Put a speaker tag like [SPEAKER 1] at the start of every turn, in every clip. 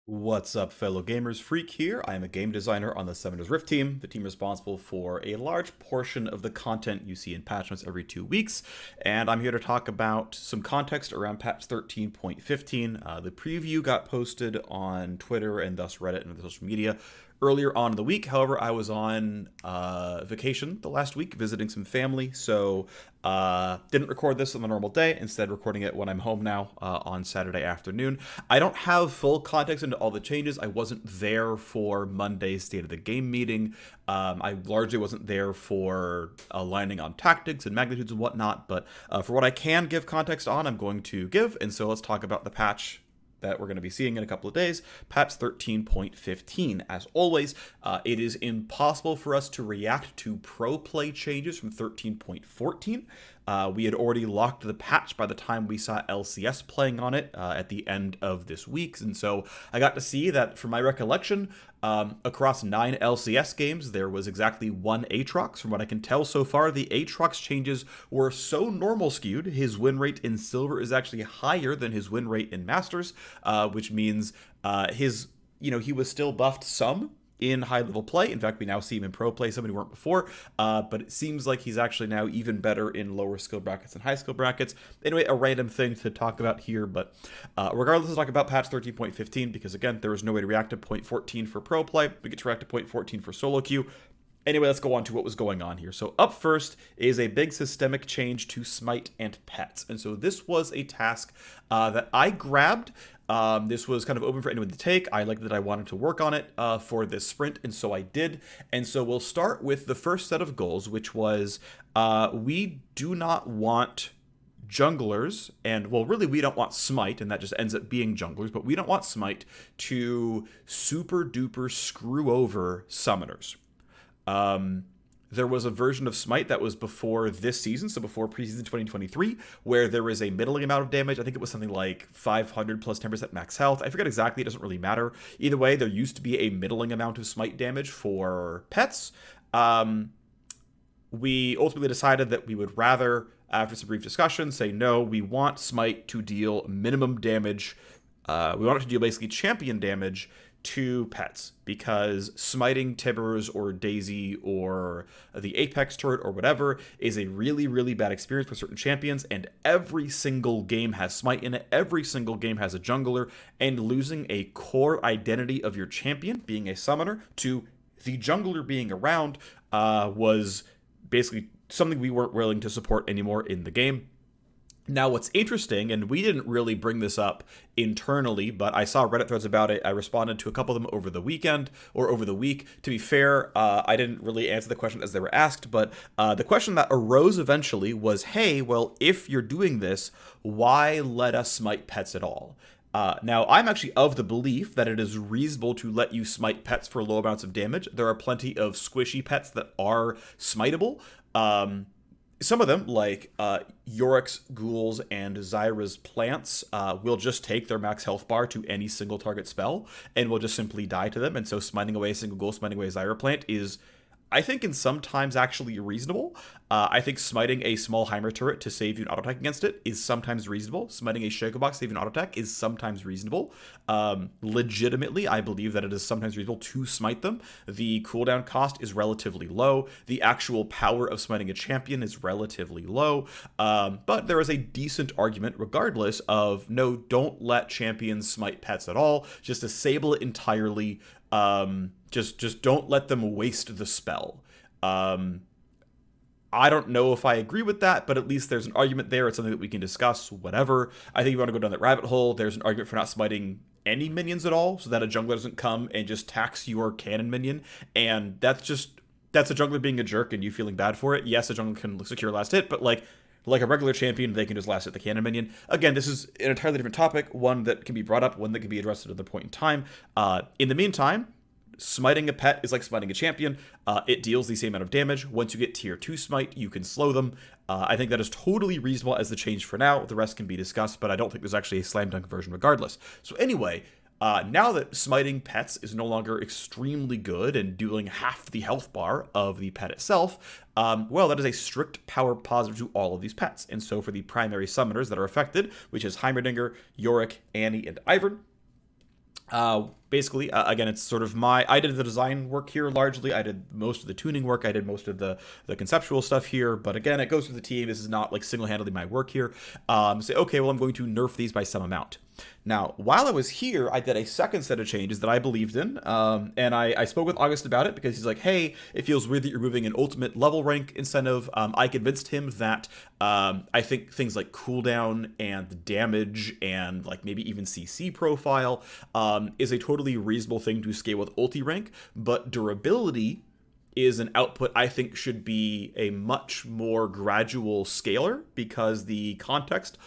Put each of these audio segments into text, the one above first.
[SPEAKER 1] What's up, fellow gamers? Phreak here. I am a game designer on the Summoner's Rift team, the team responsible for a large portion of the content you see in patch notes every 2 weeks, and I'm here to talk about some context around patch 13.15. The preview got posted on Twitter and thus Reddit and the social media earlier on in the week. However, I was on vacation the last week visiting some family, so didn't record this on the normal day, instead recording it when I'm home now on Saturday afternoon. I don't have full context into all the changes. I wasn't there for Monday's State of the Game meeting. I largely wasn't there for aligning on tactics and magnitudes and whatnot, but for what I can give context on, I'm going to give, and so let's talk about the patch that we're going to be seeing in a couple of days, patch 13.15. As always, it is impossible for us to react to pro play changes from 13.14. We had already locked the patch by the time we saw LCS playing on it at the end of this week, and so I got to see that, from my recollection, across 9 LCS games, there was exactly one AAtrox. From what I can tell so far, the AAtrox changes were so normal skewed. His win rate in Silver is actually higher than his win rate in Masters, which means he was still buffed some in high-level play. In fact, we now see him in pro play, some we weren't before, but it seems like he's actually now even better in lower skill brackets and high skill brackets. Anyway, a random thing to talk about here, but regardless, let's talk about patch 13.15, because again, there was no way to react to 0.14 for pro play. We get to react to 0.14 for solo queue. Anyway, let's go on to what was going on here. So up first is a big systemic change to Smite and Pets. And so this was a task that I grabbed. This was kind of open for anyone to take. I liked that I wanted to work on it for this sprint, and so I did. And so we'll start with the first set of goals, which was we do not want junglers, and well, really we don't want Smite, and that just ends up being junglers, but we don't want Smite to super duper screw over summoners. There was a version of Smite that was before this season, so before preseason 2023, where there was a middling amount of damage. I think it was something like 500 plus 10% max health. I forget exactly, it doesn't really matter. Either way, there used to be a middling amount of Smite damage for pets. We ultimately decided that we would rather, after some brief discussion, say no, we want Smite to deal minimum damage. We want it to deal basically champion damage to pets, because smiting Tibbers or Daisy or the Apex turret or whatever is a really, really bad experience for certain champions, and every single game has Smite in it, every single game has a jungler, and losing a core identity of your champion, being a summoner, to the jungler being around was basically something we weren't willing to support anymore in the game. Now, what's interesting, and we didn't really bring this up internally, but I saw Reddit threads about it. I responded to a couple of them over the weekend, or over the week. To be fair, I didn't really answer the question as they were asked, but the question that arose eventually was, hey, well, if you're doing this, why let us smite pets at all? Now, I'm actually of the belief that it is reasonable to let you smite pets for low amounts of damage. There are plenty of squishy pets that are smiteable. Some of them, like Yorick's ghouls and Zyra's plants, will just take their max health bar to any single target spell and will just simply die to them. And so smiting away a single ghoul, smiting away a Zyra plant is, I think, in some times actually reasonable. I think smiting a small Heimer turret to save you an auto attack against it is sometimes reasonable. Smiting a Shaco box to save you an auto attack is sometimes reasonable. Legitimately, I believe that it is sometimes reasonable to smite them. The cooldown cost is relatively low. The actual power of smiting a champion is relatively low. But there is a decent argument, regardless, of no, don't let champions smite pets at all. Just disable it entirely. Just don't let them waste the spell. I don't know if I agree with that, but at least there's an argument there. It's something that we can discuss, whatever. I think if you want to go down that rabbit hole, there's an argument for not smiting any minions at all, so that a jungler doesn't come and just tax your cannon minion. And that's a jungler being a jerk and you feeling bad for it. Yes, a jungler can secure last hit, but like a regular champion, they can just last hit the cannon minion. Again, this is an entirely different topic, one that can be brought up, one that can be addressed at another point in time. In the meantime, smiting a pet is like smiting a champion. It deals the same amount of damage. Once you get tier 2 smite, you can slow them. I think that is totally reasonable as the change for now. The rest can be discussed, but I don't think there's actually a slam dunk version regardless. So anyway, now that smiting pets is no longer extremely good and dealing half the health bar of the pet itself, well, that is a strict power positive to all of these pets. And so for the primary summoners that are affected, which is Heimerdinger, Yorick, Annie, and Ivern, basically, again, it's sort of I did the design work here largely. I did most of the tuning work. I did most of the conceptual stuff here. But again, it goes through the team. This is not like single-handedly my work here. Say, okay, well, I'm going to nerf these by some amount. Now, while I was here, I did a second set of changes that I believed in, and I spoke with August about it because he's like, hey, it feels weird that you're moving an ultimate level rank incentive. I convinced him that I think things like cooldown and damage and like maybe even CC profile is a totally reasonable thing to scale with ulti rank, but durability is an output I think should be a much more gradual scaler because the context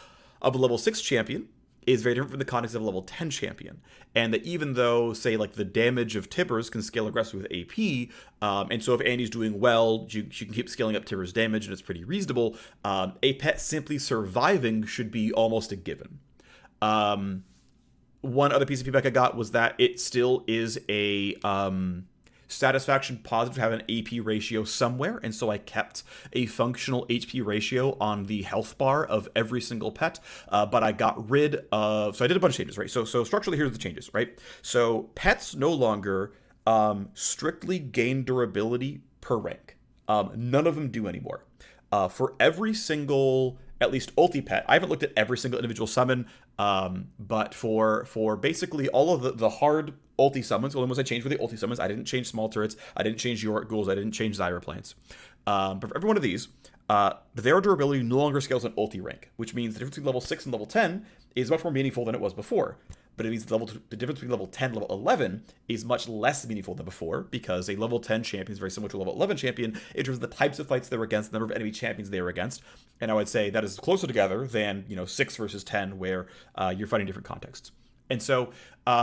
[SPEAKER 1] of a level 6 champion is very different from the context of a level 10 champion. And that even though, say, like the damage of Tibbers can scale aggressively with AP, and so if Andy's doing well, she can keep scaling up Tibbers' damage and it's pretty reasonable, a pet simply surviving should be almost a given. One other piece of feedback I got was that it still is a satisfaction positive to have an AP ratio somewhere, and so I kept a functional HP ratio on the health bar of every single pet, but I got rid of, so I did a bunch of changes, right? So structurally, here's the changes, right? So pets no longer strictly gain durability per rank. None of them do anymore. For every single, at least ulti pet, I haven't looked at every single individual summon, but for basically all of the hard ulti summons, the only ones I changed were the ulti summons. I didn't change small turrets, I didn't change York ghouls, I didn't change Zyra planes. But for every one of these, their durability no longer scales on ulti rank, which means the difference between level 6 and level 10 is much more meaningful than it was before. But it means the difference between level 10 and level 11 is much less meaningful than before, because a level 10 champion is very similar to a level 11 champion in terms of the types of fights they were against, the number of enemy champions they were against. And I would say that is closer together than 6 versus 10, where you're fighting different contexts. And so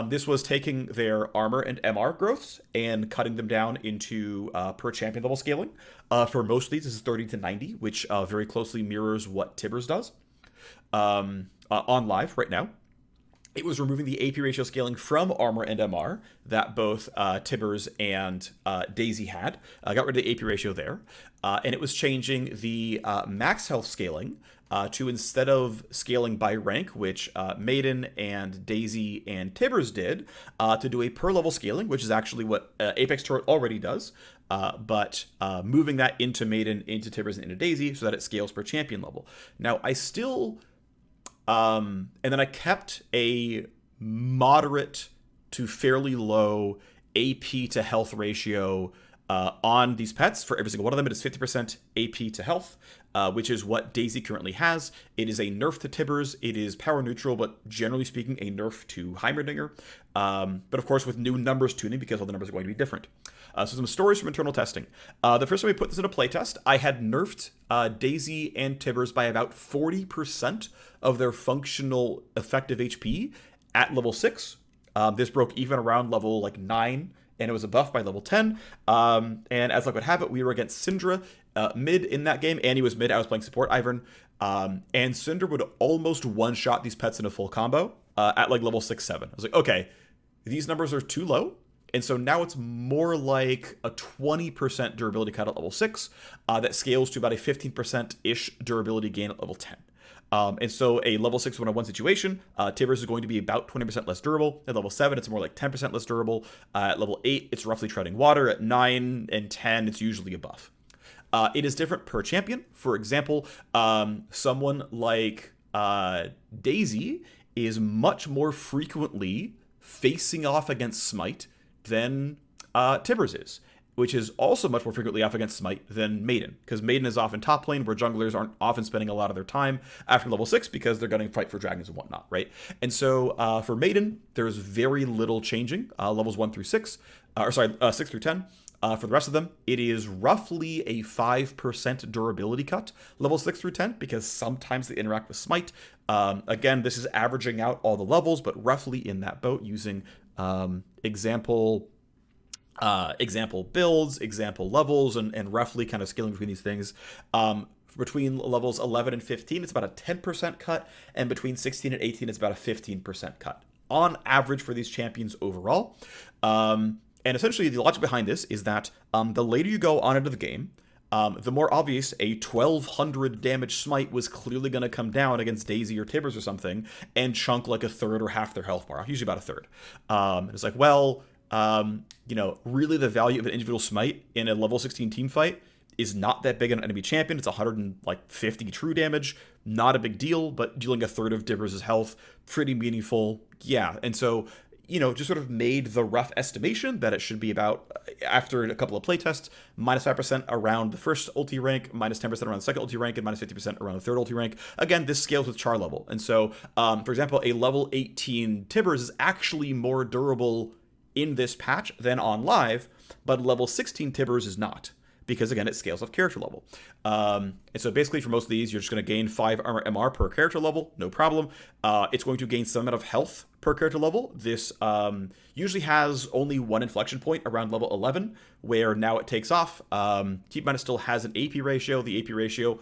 [SPEAKER 1] this was taking their armor and MR growths and cutting them down into per champion level scaling. For most of these, this is 30 to 90, which very closely mirrors what Tibbers does on live right now. It was removing the AP ratio scaling from armor and MR that both Tibbers and Daisy had. Got rid of the AP ratio there. And it was changing the max health scaling to, instead of scaling by rank, which Maiden and Daisy and Tibbers did, to do a per level scaling, which is actually what Apex Turret already does. But moving that into Maiden, into Tibbers, and into Daisy so that it scales per champion level. Now, I still... and then I kept a moderate to fairly low AP to health ratio on these pets. For every single one of them, it is 50% AP to health, which is what Daisy currently has. It is a nerf to Tibbers. It is power neutral, but generally speaking, a nerf to Heimerdinger. But of course, with new numbers tuning, because all the numbers are going to be different. So some stories from internal testing. The first time we put this in a playtest, I had nerfed Daisy and Tibbers by about 40% of their functional effective HP at level 6. This broke even around level 9, and it was a buff by level 10. And as luck would have it, we were against Syndra mid in that game. Annie was mid, I was playing support Ivern. And Syndra would almost one-shot these pets in a full combo at level 6, 7. I was like, okay, these numbers are too low. And so now it's more like a 20% durability cut at level 6 that scales to about a 15%-ish durability gain at level 10. And so a level 6 1-on-1 situation, Tibbers is going to be about 20% less durable. At level 7, it's more like 10% less durable. At level 8, it's roughly treading water. At 9 and 10, it's usually a buff. It is different per champion. For example, someone like Daisy is much more frequently facing off against Smite than Tibbers is, which is also much more frequently off against Smite than Maiden, because Maiden is often top lane, where junglers aren't often spending a lot of their time after level 6 because they're going to fight for dragons and whatnot, right? And so for Maiden, there's very little changing, levels 1 through 6, 6 through 10. For the rest of them, it is roughly a 5% durability cut, level 6 through 10, because sometimes they interact with Smite. Again, this is averaging out all the levels, but roughly in that boat, using example builds, example levels, and roughly kind of scaling between these things. Between levels 11 and 15, it's about a 10% cut, and between 16 and 18, it's about a 15% cut on average for these champions overall. And essentially, the logic behind this is that the later you go on into the game, The more obvious, a 1200 damage smite was clearly going to come down against Daisy or Tibbers or something and chunk like a third or half their health bar, usually about a third. And it's like, well, really the value of an individual smite in a level 16 team fight is not that big on an enemy champion. It's 150 true damage, not a big deal, but dealing a third of Tibbers' health, pretty meaningful. Yeah, and so just sort of made the rough estimation that it should be about, after a couple of playtests, minus 5% around the first ulti rank, minus 10% around the second ulti rank, and minus 50% around the third ulti rank. Again, this scales with char level. And so, for example, a level 18 Tibbers is actually more durable in this patch than on live, but level 16 Tibbers is not, because again, it scales off character level. And so basically for most of these, you're just going to gain 5 armor MR per character level, no problem. It's going to gain some amount of health per character level. This usually has only one inflection point around level 11, where now it takes off. Keep in mind, it still has an AP ratio. The AP ratio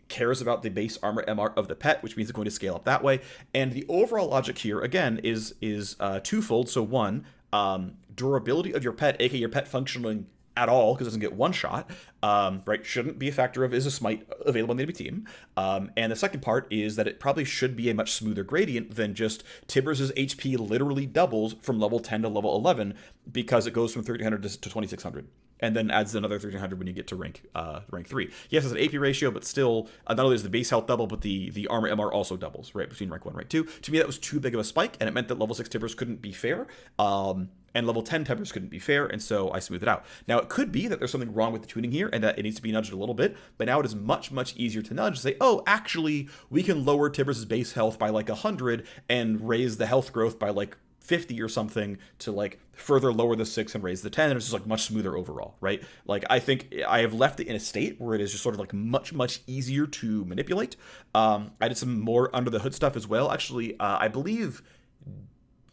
[SPEAKER 1] cares about the base armor MR of the pet, which means it's going to scale up that way. And the overall logic here, again, is twofold. So one, durability of your pet, aka your pet functioning at all, because it doesn't get one shot, right, shouldn't be a factor of is a smite available on the enemy team. And the second part is that it probably should be a much smoother gradient than just Tibbers' HP literally doubles from level 10 to level 11, because it goes from 1300 to 2600. And then adds another 1300 when you get to rank 3. Yes, it's an AP ratio, but still, not only does the base health double, but the armor MR also doubles, right, between rank 1 and rank 2. To me, that was too big of a spike, and it meant that level 6 Tibbers couldn't be fair, and level 10 Tibbers couldn't be fair, and so I smoothed it out. Now, it could be that there's something wrong with the tuning here, and that it needs to be nudged a little bit, but now it is much, much easier to nudge, to say, oh, actually, we can lower Tibbers' base health by 100, and raise the health growth by 50 or something to further lower the 6 and raise the 10, and it's just much smoother overall, right? I think I have left it in a state where it is just sort of much, much easier to manipulate. I did some more under the hood stuff as well. Actually, I believe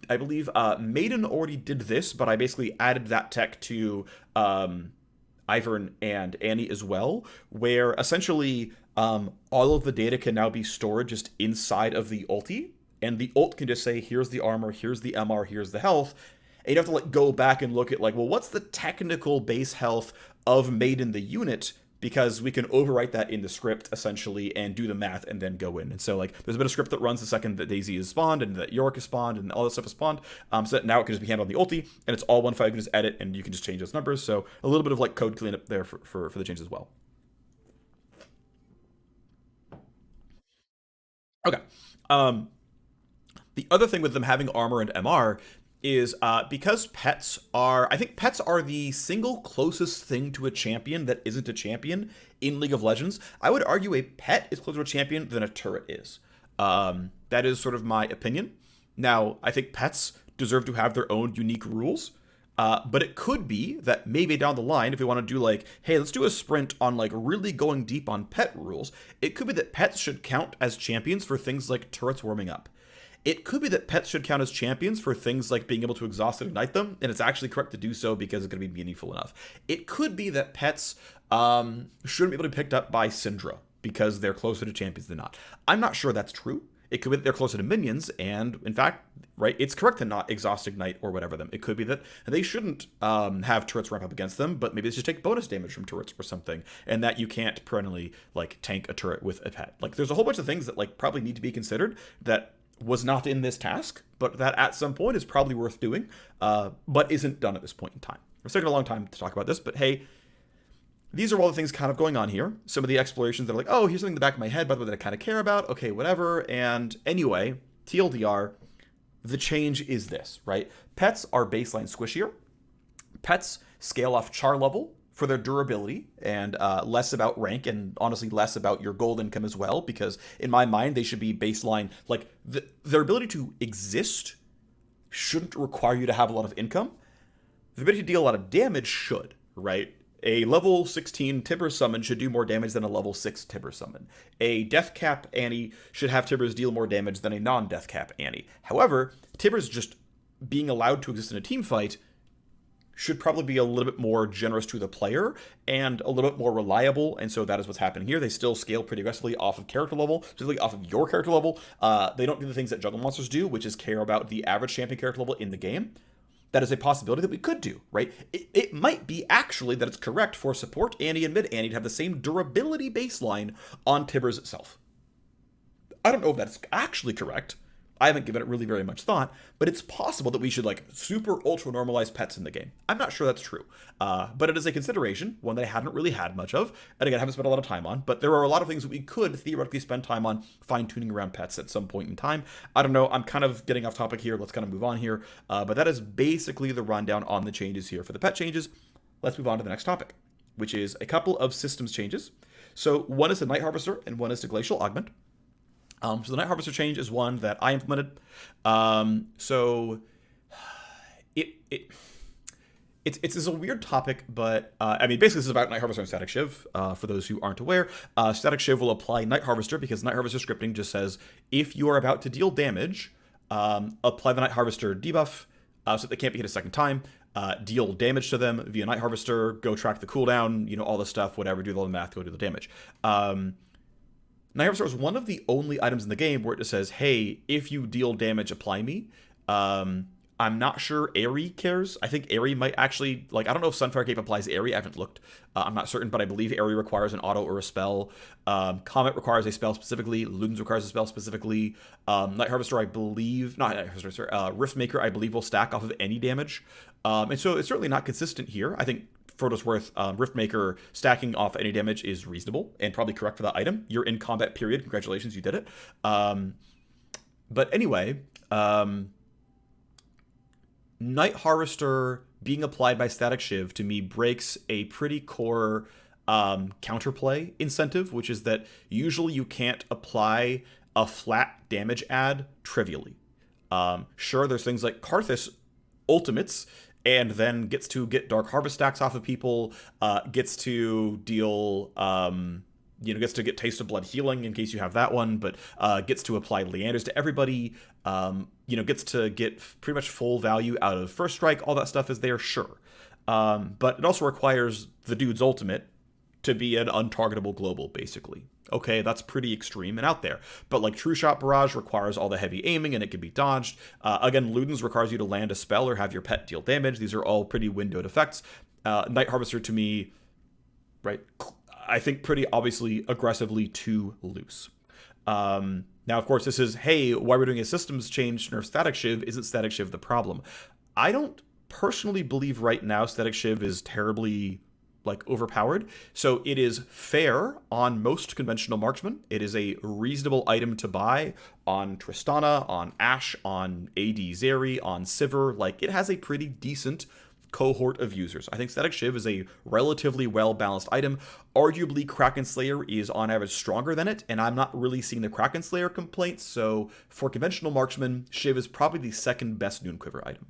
[SPEAKER 1] Maiden already did this, but I basically added that tech to Ivern and Annie as well, where essentially all of the data can now be stored just inside of the ulti. And the ult can just say, here's the armor, here's the MR, here's the health. And you have to go back and look at well, what's the technical base health of Maiden the unit? Because we can overwrite that in the script essentially and do the math and then go in. And so there's a bit of script that runs the second that Daisy is spawned and that Yorick is spawned and all that stuff is spawned. So that now it can just be handled on the ulti, and it's all one file. You can just edit and you can just change those numbers. So a little bit of code cleanup there for the changes as well. Okay. The other thing with them having armor and MR is because I think pets are the single closest thing to a champion that isn't a champion in League of Legends. I would argue a pet is closer to a champion than a turret is. That is sort of my opinion. Now, I think pets deserve to have their own unique rules. But it could be that maybe down the line, if we want to do hey, let's do a sprint on really going deep on pet rules, it could be that pets should count as champions for things like turrets warming up. It could be that pets should count as champions for things like being able to exhaust and ignite them, and it's actually correct to do so because it's going to be meaningful enough. It could be that pets shouldn't be able to be picked up by Syndra because they're closer to champions than not. I'm not sure that's true. It could be that they're closer to minions, and in fact, right, it's correct to not exhaust, ignite, or whatever them. It could be that they shouldn't have turrets ramp up against them, but maybe they should take bonus damage from turrets or something, and that you can't perennially tank a turret with a pet. There's a whole bunch of things that probably need to be considered that was not in this task, but that at some point is probably worth doing, but isn't done at this point in time. It's taken a long time to talk about this, but hey, these are all the things kind of going on here. Some of the explorations that are oh, here's something in the back of my head, by the way, that I kind of care about. Okay, whatever. And anyway, TLDR, the change is this, right? Pets are baseline squishier. Pets scale off char level for their durability and less about rank, and honestly less about your gold income as well, because in my mind, they should be baseline. Their ability to exist shouldn't require you to have a lot of income. The ability to deal a lot of damage should, right? A level 16 Tibber summon should do more damage than a level 6 Tibber summon. A Death Cap Annie should have Tibbers deal more damage than a non-Death Cap Annie. However, Tibbers just being allowed to exist in a team fight should probably be a little bit more generous to the player and a little bit more reliable, and so that is what's happening here. They still scale pretty aggressively off of character level, specifically off of your character level. They don't do the things that Juggle Monsters do, which is care about the average champion character level in the game. that is a possibility that we could do, right? It might be actually that it's correct for support Annie and mid Annie to have the same durability baseline on Tibbers itself. I don't know if that's actually correct. I haven't given it really very much thought, but it's possible that we should like super ultra normalize pets in the game. I'm not sure that's true, but it is a consideration, one that I haven't really had much of, and again, I haven't spent a lot of time on, but there are a lot of things that we could theoretically spend time on fine-tuning around pets at some point in time. I don't know, I'm kind of getting off topic here, let's kind of move on here, but that is basically the rundown on the changes here for the pet changes. Let's move on to the next topic, which is a couple of systems changes. So one is the Night Harvester, and one is the Glacial Augment. So the Night Harvester change is one that I implemented. So it's a weird topic, but I mean, basically this is about Night Harvester and Static Shyv. For those who aren't aware, Static Shyv will apply Night Harvester because Night Harvester scripting just says if you are about to deal damage, apply the Night Harvester debuff so that they can't be hit a second time. Deal damage to them via Night Harvester, go track the cooldown, you know, all the stuff, whatever, do all the math, go do the damage. Night Harvester is one of the only items in the game where it just says, hey, if you deal damage, apply me. I'm not sure Aerie cares. I think Aerie might actually, like, I don't know if Sunfire Cape applies Aerie. I haven't looked. I'm not certain, but I believe Aerie requires an auto or a spell. Comet requires a spell specifically. Ludens requires a spell specifically. Night Harvester, I believe, not Night Harvester, Riftmaker, I believe, will stack off of any damage. And so it's certainly not consistent here. I think for what it's worth, Riftmaker stacking off any damage is reasonable and probably correct for that item. You're in combat, period. Congratulations, you did it. But anyway, Night Harvester being applied by Static Shyv to me breaks a pretty core counterplay incentive, which is that usually you can't apply a flat damage add trivially. Sure, there's things like Karthus ultimates and then gets to get Dark Harvest stacks off of people, gets to deal, gets to get Taste of Blood healing in case you have that one, but gets to apply Leanders to everybody, gets to get pretty much full value out of First Strike, all that stuff is there, sure. But it also requires the dude's ultimate to be an untargetable global, basically. Okay, that's pretty extreme and out there. But like True Shot Barrage requires all the heavy aiming and it can be dodged. Again, Ludens requires you to land a spell or have your pet deal damage. These are all pretty windowed effects. Night Harvester to me, right, I think pretty obviously aggressively too loose. Now, of course, this is, hey, why we're doing a systems change to nerf Static Shyv? Isn't Static Shyv the problem? I don't personally believe right now Static Shyv is terribly overpowered. So it is fair on most conventional marksmen. It is a reasonable item to buy on Tristana, on Ashe, on AD Zeri, on Sivir. Like, it has a pretty decent cohort of users. I think Static Shyv is a relatively well-balanced item. Arguably, Kraken Slayer is on average stronger than it, and I'm not really seeing the Kraken Slayer complaints, so for conventional marksmen, Shyv is probably the second best Noon Quiver item.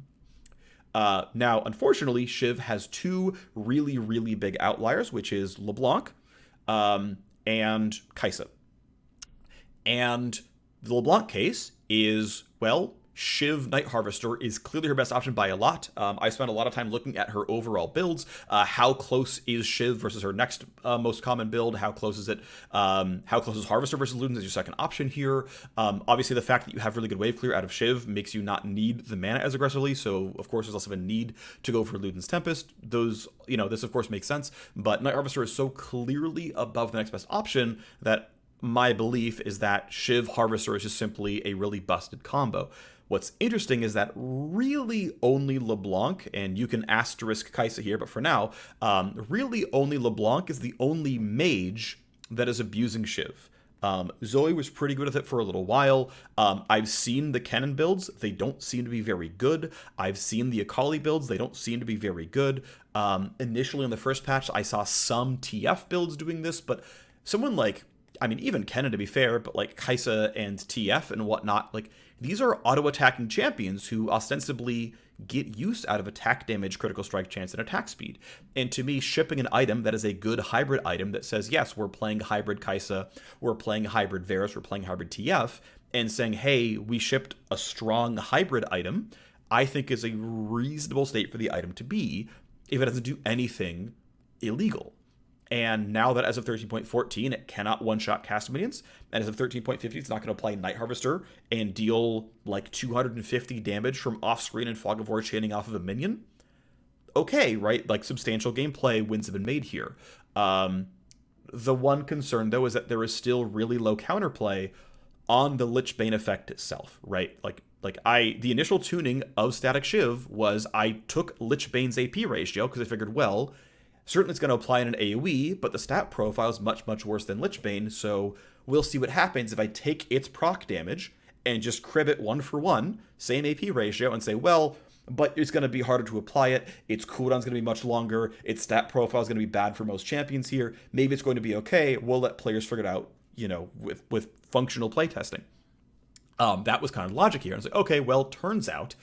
[SPEAKER 1] Now, unfortunately, Shyv has two really, really big outliers, which is LeBlanc and Kaisa. And the LeBlanc case is, well, Shyv Night Harvester is clearly her best option by a lot. I spent a lot of time looking at her overall builds. How close is Shyv versus her next most common build? How close is it? How close is Harvester versus Ludens as your second option here? Obviously, the fact that you have really good wave clear out of Shyv makes you not need the mana as aggressively. So, of course, there's less of a need to go for Ludens Tempest. Those, this of course makes sense. But Night Harvester is so clearly above the next best option that my belief is that Shyv Harvester is just simply a really busted combo. What's interesting is that really only LeBlanc, and you can asterisk Kaisa here, but for now, really only LeBlanc is the only mage that is abusing Shyv. Zoe was pretty good with it for a little while. I've seen the Kennen builds. They don't seem to be very good. I've seen the Akali builds. They don't seem to be very good. Initially in the first patch, I saw some TF builds doing this, but someone like, even Kennen to be fair, but like Kaisa and TF and whatnot, these are auto-attacking champions who ostensibly get use out of attack damage, critical strike chance, and attack speed. And to me, shipping an item that is a good hybrid item that says, yes, we're playing hybrid Kaisa, we're playing hybrid Varus, we're playing hybrid TF, and saying, hey, we shipped a strong hybrid item, I think is a reasonable state for the item to be if it doesn't do anything illegal. And now that as of 13.14, it cannot one-shot cast minions, and as of 13.50, it's not going to apply Night Harvester and deal like 250 damage from off-screen and Fog of War chaining off of a minion. Okay, right? Like, substantial gameplay wins have been made here. The one concern, though, is that there is still really low counterplay on the Lich Bane effect itself, right? The initial tuning of Static Shyv was I took Lich Bane's AP ratio because I figured, well, certainly it's going to apply in an AoE, but the stat profile is much, much worse than Lich Bane, so we'll see what happens if I take its proc damage and just crib it 1-for-1, same AP ratio, and say, well, but it's going to be harder to apply it, its cooldown's going to be much longer, its stat profile is going to be bad for most champions here, maybe it's going to be okay, we'll let players figure it out, with functional playtesting. That was kind of logic here. I was like, okay, well, turns out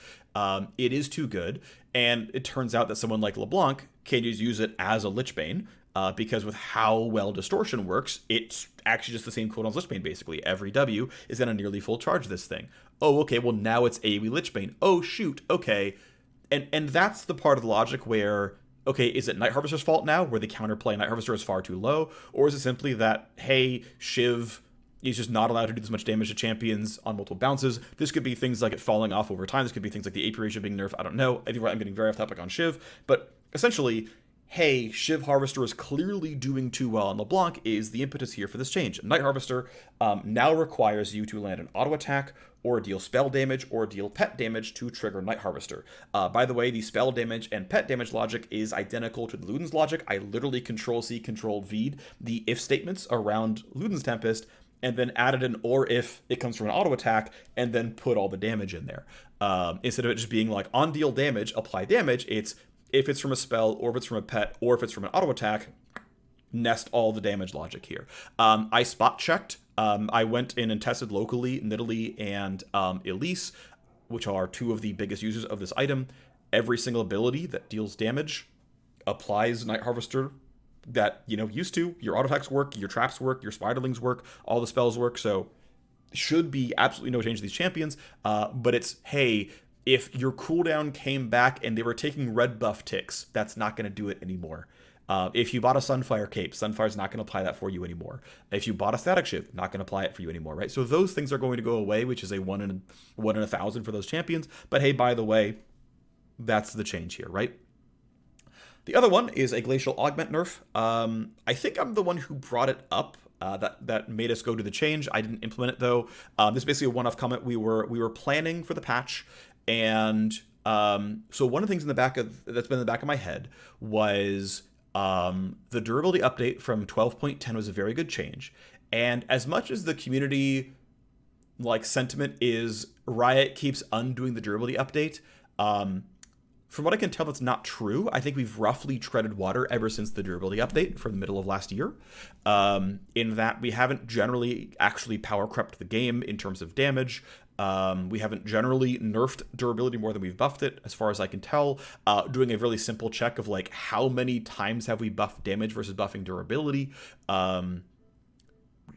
[SPEAKER 1] it is too good, and it turns out that someone like LeBlanc can just use it as a Lich Bane, because with how well Distortion works, it's actually just the same cooldown as Lich Bane, basically. Every W is going to nearly full charge this thing. Oh, okay, well, now it's AoE Lich Bane. Oh, shoot, okay. And that's the part of the logic where, okay, is it Night Harvester's fault now, where the counterplay Night Harvester is far too low, or is it simply that, hey, Shyv is just not allowed to do this much damage to champions on multiple bounces? This could be things like it falling off over time. This could be things like the AP ratio being nerfed. I don't know. I think I'm getting very off topic on Shyv. But essentially, hey, Shyv Harvester is clearly doing too well on LeBlanc is the impetus here for this change. Night Harvester now requires you to land an auto attack or deal spell damage or deal pet damage to trigger Night Harvester. By the way, the spell damage and pet damage logic is identical to Luden's logic. I literally Control-C, Control-V'd the if statements around Luden's Tempest, and then added an or if it comes from an auto attack, and then put all the damage in there. Instead of it just being like, on deal damage, apply damage, it's if it's from a spell, or if it's from a pet, or if it's from an auto attack, nest all the damage logic here. I spot checked. I went in and tested locally Nidalee and Elise, which are two of the biggest users of this item. Every single ability that deals damage applies Night Harvester that, used to. Your auto attacks work, your traps work, your spiderlings work, all the spells work, so should be absolutely no change to these champions. But it's, hey, if your cooldown came back and they were taking red buff ticks, that's not going to do it anymore. If you bought a Sunfire cape, Sunfire's not going to apply that for you anymore. If you bought a Static Shyv, not going to apply it for you anymore, right? So those things are going to go away, which is a 1 in 1,000 for those champions. But hey, by the way, that's the change here, right? The other one is a Glacial Augment nerf. I think I'm the one who brought it up. That made us go to the change. I didn't implement it though. This is basically a one-off comment. We were planning for the patch, and so one of the things that's been in the back of my head was the durability update from 12.10 was a very good change. And as much as the community sentiment is Riot keeps undoing the durability update, from what I can tell, that's not true. I think we've roughly treaded water ever since the durability update from the middle of last year, in that we haven't generally actually power crept the game in terms of damage. We haven't generally nerfed durability more than we've buffed it, as far as I can tell. Doing a really simple check of how many times have we buffed damage versus buffing durability.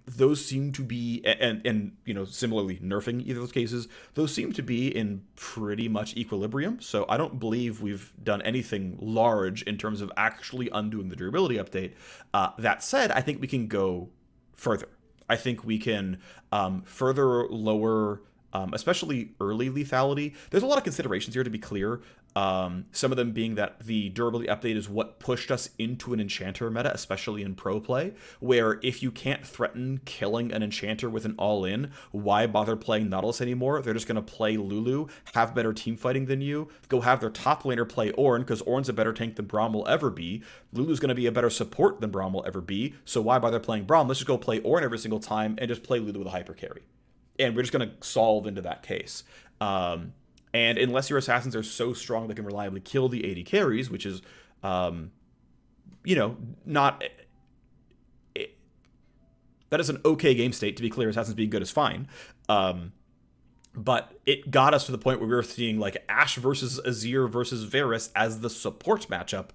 [SPEAKER 1] Those seem to be, and similarly nerfing either of those cases, those seem to be in pretty much equilibrium. So I don't believe we've done anything large in terms of actually undoing the durability update. That said, I think we can go further. I think we can further lower, especially early lethality. There's a lot of considerations here, to be clear. Some of them being that the durability update is what pushed us into an enchanter meta, especially in pro play, where if you can't threaten killing an enchanter with an all-in, why bother playing Nautilus anymore? They're just going to play Lulu, have better team fighting than you, go have their top laner play Ornn, because Ornn's a better tank than Braum will ever be. Lulu's going to be a better support than Braum will ever be, so why bother playing Braum? Let's just go play Ornn every single time and just play Lulu with a hyper carry. And we're just going to solve into that case. And unless your assassins are so strong they can reliably kill the AD carries, which is, not... that is an okay game state, to be clear. Assassins being good is fine. But it got us to the point where we were seeing Ashe versus Azir versus Varus as the support matchup.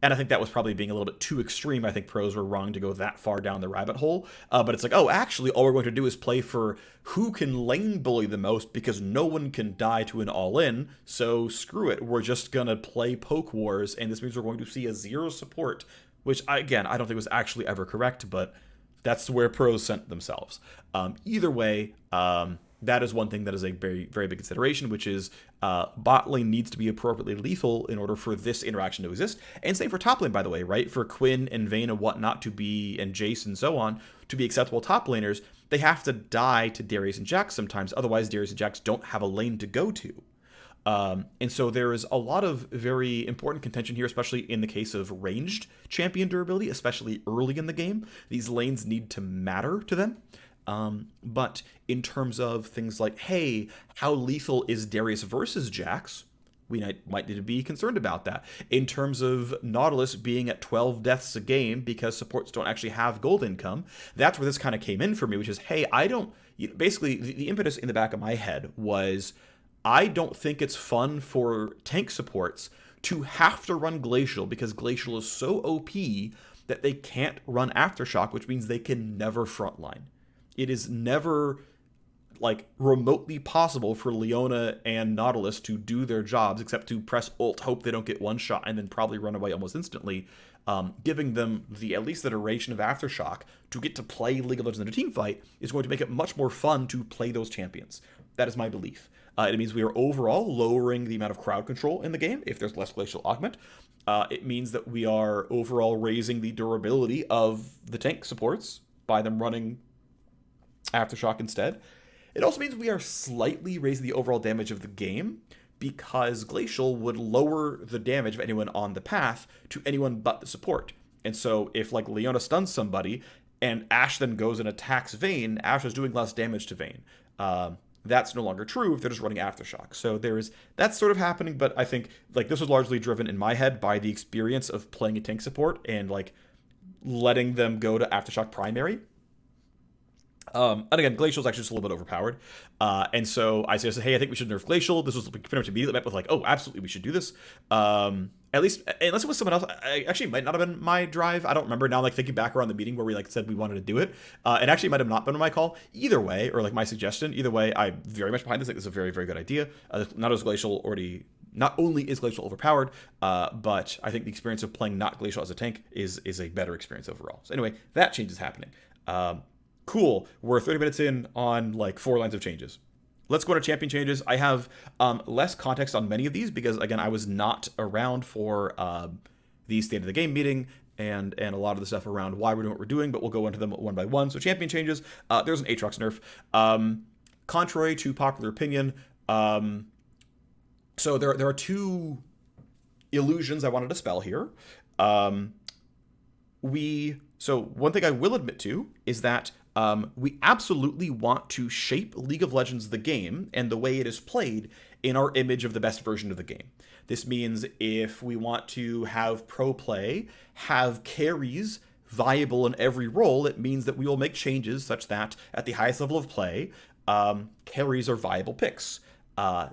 [SPEAKER 1] And I think that was probably being a little bit too extreme. I think pros were wrong to go that far down the rabbit hole. But it's actually, all we're going to do is play for who can lane bully the most, because no one can die to an all-in. So screw it. We're just going to play poke wars. And this means we're going to see a zero support which, again, I don't think was actually ever correct, but that's where pros sent themselves. Either way, that is one thing that is a very, very big consideration, which is bot lane needs to be appropriately lethal in order for this interaction to exist. And same for top lane, by the way, right? For Quinn and Vayne and whatnot to be, and Jace and so on, to be acceptable top laners, they have to die to Darius and Jax sometimes. Otherwise, Darius and Jax don't have a lane to go to. And so there is a lot of very important contention here, especially in the case of ranged champion durability, especially early in the game. These lanes need to matter to them. But in terms of things like, hey, how lethal is Darius versus Jax? We might need to be concerned about that. In terms of Nautilus being at 12 deaths a game because supports don't actually have gold income, that's where this kind of came in for me, which is, hey, I don't... Basically, the impetus in the back of my head was, I don't think it's fun for tank supports to have to run Glacial because Glacial is so OP that they can't run Aftershock, which means they can never frontline. It is never like remotely possible for Leona and Nautilus to do their jobs except to press ult, hope they don't get one shot, and then probably run away almost instantly, giving them at least the duration of Aftershock to get to play League of Legends in a team fight is going to make it much more fun to play those champions. That is my belief. It means we are overall lowering the amount of crowd control in the game if there's less Glacial Augment. It means that we are overall raising the durability of the tank supports by them running Aftershock instead. It also means we are slightly raising the overall damage of the game because Glacial would lower the damage of anyone on the path to anyone but the support. And so if like Leona stuns somebody and Ashe then goes and attacks Vayne, Ashe is doing less damage to Vayne. That's no longer true if they're just running Aftershock. So that's sort of happening, but I think like this was largely driven in my head by the experience of playing a tank support and like letting them go to Aftershock primary. And again, Glacial is actually just a little bit overpowered. And so I said, hey, I think we should nerf Glacial. This was pretty much immediately met with like, oh, absolutely, we should do this. At least, unless it was someone else, actually might not have been my drive. I don't remember now, like thinking back around the meeting where we like said we wanted to do it. It actually might have not been my call. Either way, or like my suggestion, either way, I'm very much behind this. Like, this is a very, very good idea. Not only is Glacial overpowered, but I think the experience of playing not Glacial as a tank is a better experience overall. So anyway, that change is happening. Cool. We're 30 minutes in on like 4 lines of changes. Let's go to champion changes. I have less context on many of these because, again, I was not around for the state of the game meeting and a lot of the stuff around why we're doing what we're doing, but we'll go into them one by one. So champion changes. There's an AAtrox nerf. Contrary to popular opinion, so there are 2 illusions I wanted to dispel here. So one thing I will admit to is that we absolutely want to shape League of Legends the game and the way it is played in our image of the best version of the game. This means if we want to have pro play, have carries viable in every role, it means that we will make changes such that at the highest level of play, carries are viable picks.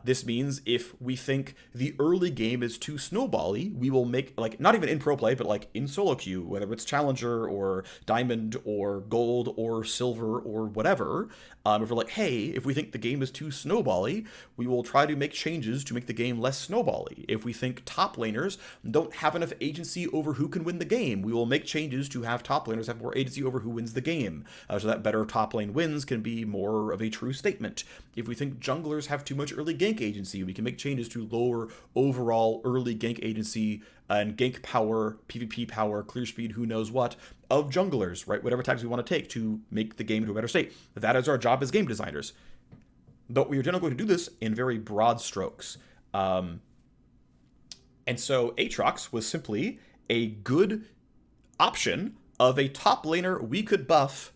[SPEAKER 1] This means if we think the early game is too snowbally, we will make, like, not even in pro play, but like in solo queue, whether it's challenger or diamond or gold or silver or whatever, if we're like, hey, if we think the game is too snowbally, we will try to make changes to make the game less snowbally. If we think top laners don't have enough agency over who can win the game, we will make changes to have top laners have more agency over who wins the game, so that better top lane wins can be more of a true statement. If we think junglers have too much early gank agency, we can make changes to lower overall early gank agency and gank power, PvP power, clear speed, who knows what, of junglers, right? Whatever tags we want to take to make the game to a better state. That is our job as game designers. But we are generally going to do this in very broad strokes. And so AAtrox was simply a good option of a top laner we could buff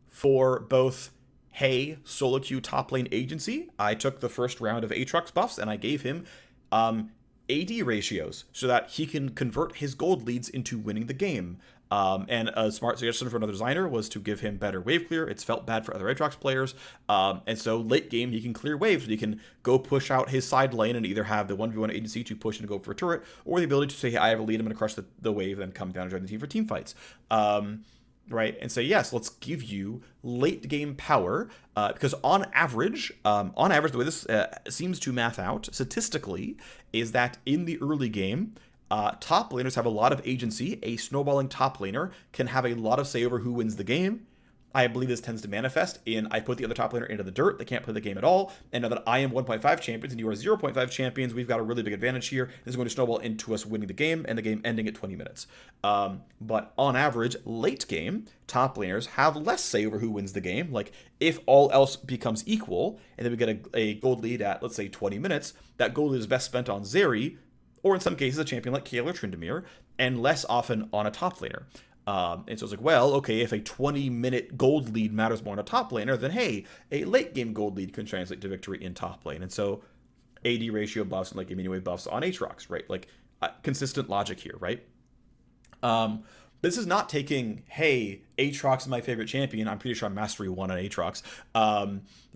[SPEAKER 1] for both, hey, solo queue top lane agency. I took the first round of AAtrox buffs and I gave him AD ratios so that he can convert his gold leads into winning the game. And a smart suggestion for another designer was to give him better wave clear. It's felt bad for other AAtrox players. And so late game, he can clear waves. So he can go push out his side lane and either have the 1v1 agency to push and go for a turret, or the ability to say, hey, I have a lead, I'm going to crush the wave, then come down and join the team for team fights. Right, and say, yes, let's give you late game power, because on average, the way this seems to math out statistically is that in the early game, top laners have a lot of agency. A snowballing top laner can have a lot of say over who wins the game. I believe this tends to manifest in I put the other top laner into the dirt. They can't play the game at all. And now that I am 1.5 champions and you are 0.5 champions, we've got a really big advantage here. This is going to snowball into us winning the game and the game ending at 20 minutes. But on average, late game, top laners have less say over who wins the game. Like, if all else becomes equal, and then we get a gold lead at, let's say, 20 minutes, that gold is best spent on Zeri, or in some cases, a champion like Kayle or Tryndamere, and less often on a top laner. And so it's like, well, okay, if a 20-minute gold lead matters more on a top laner, then hey, a late game gold lead can translate to victory in top lane. And so AD ratio buffs and late game anyway buffs on AAtrox, right? Like, consistent logic here, right? This is not taking, hey, AAtrox is my favorite champion. I'm pretty sure I'm Mastery 1 on AAtrox.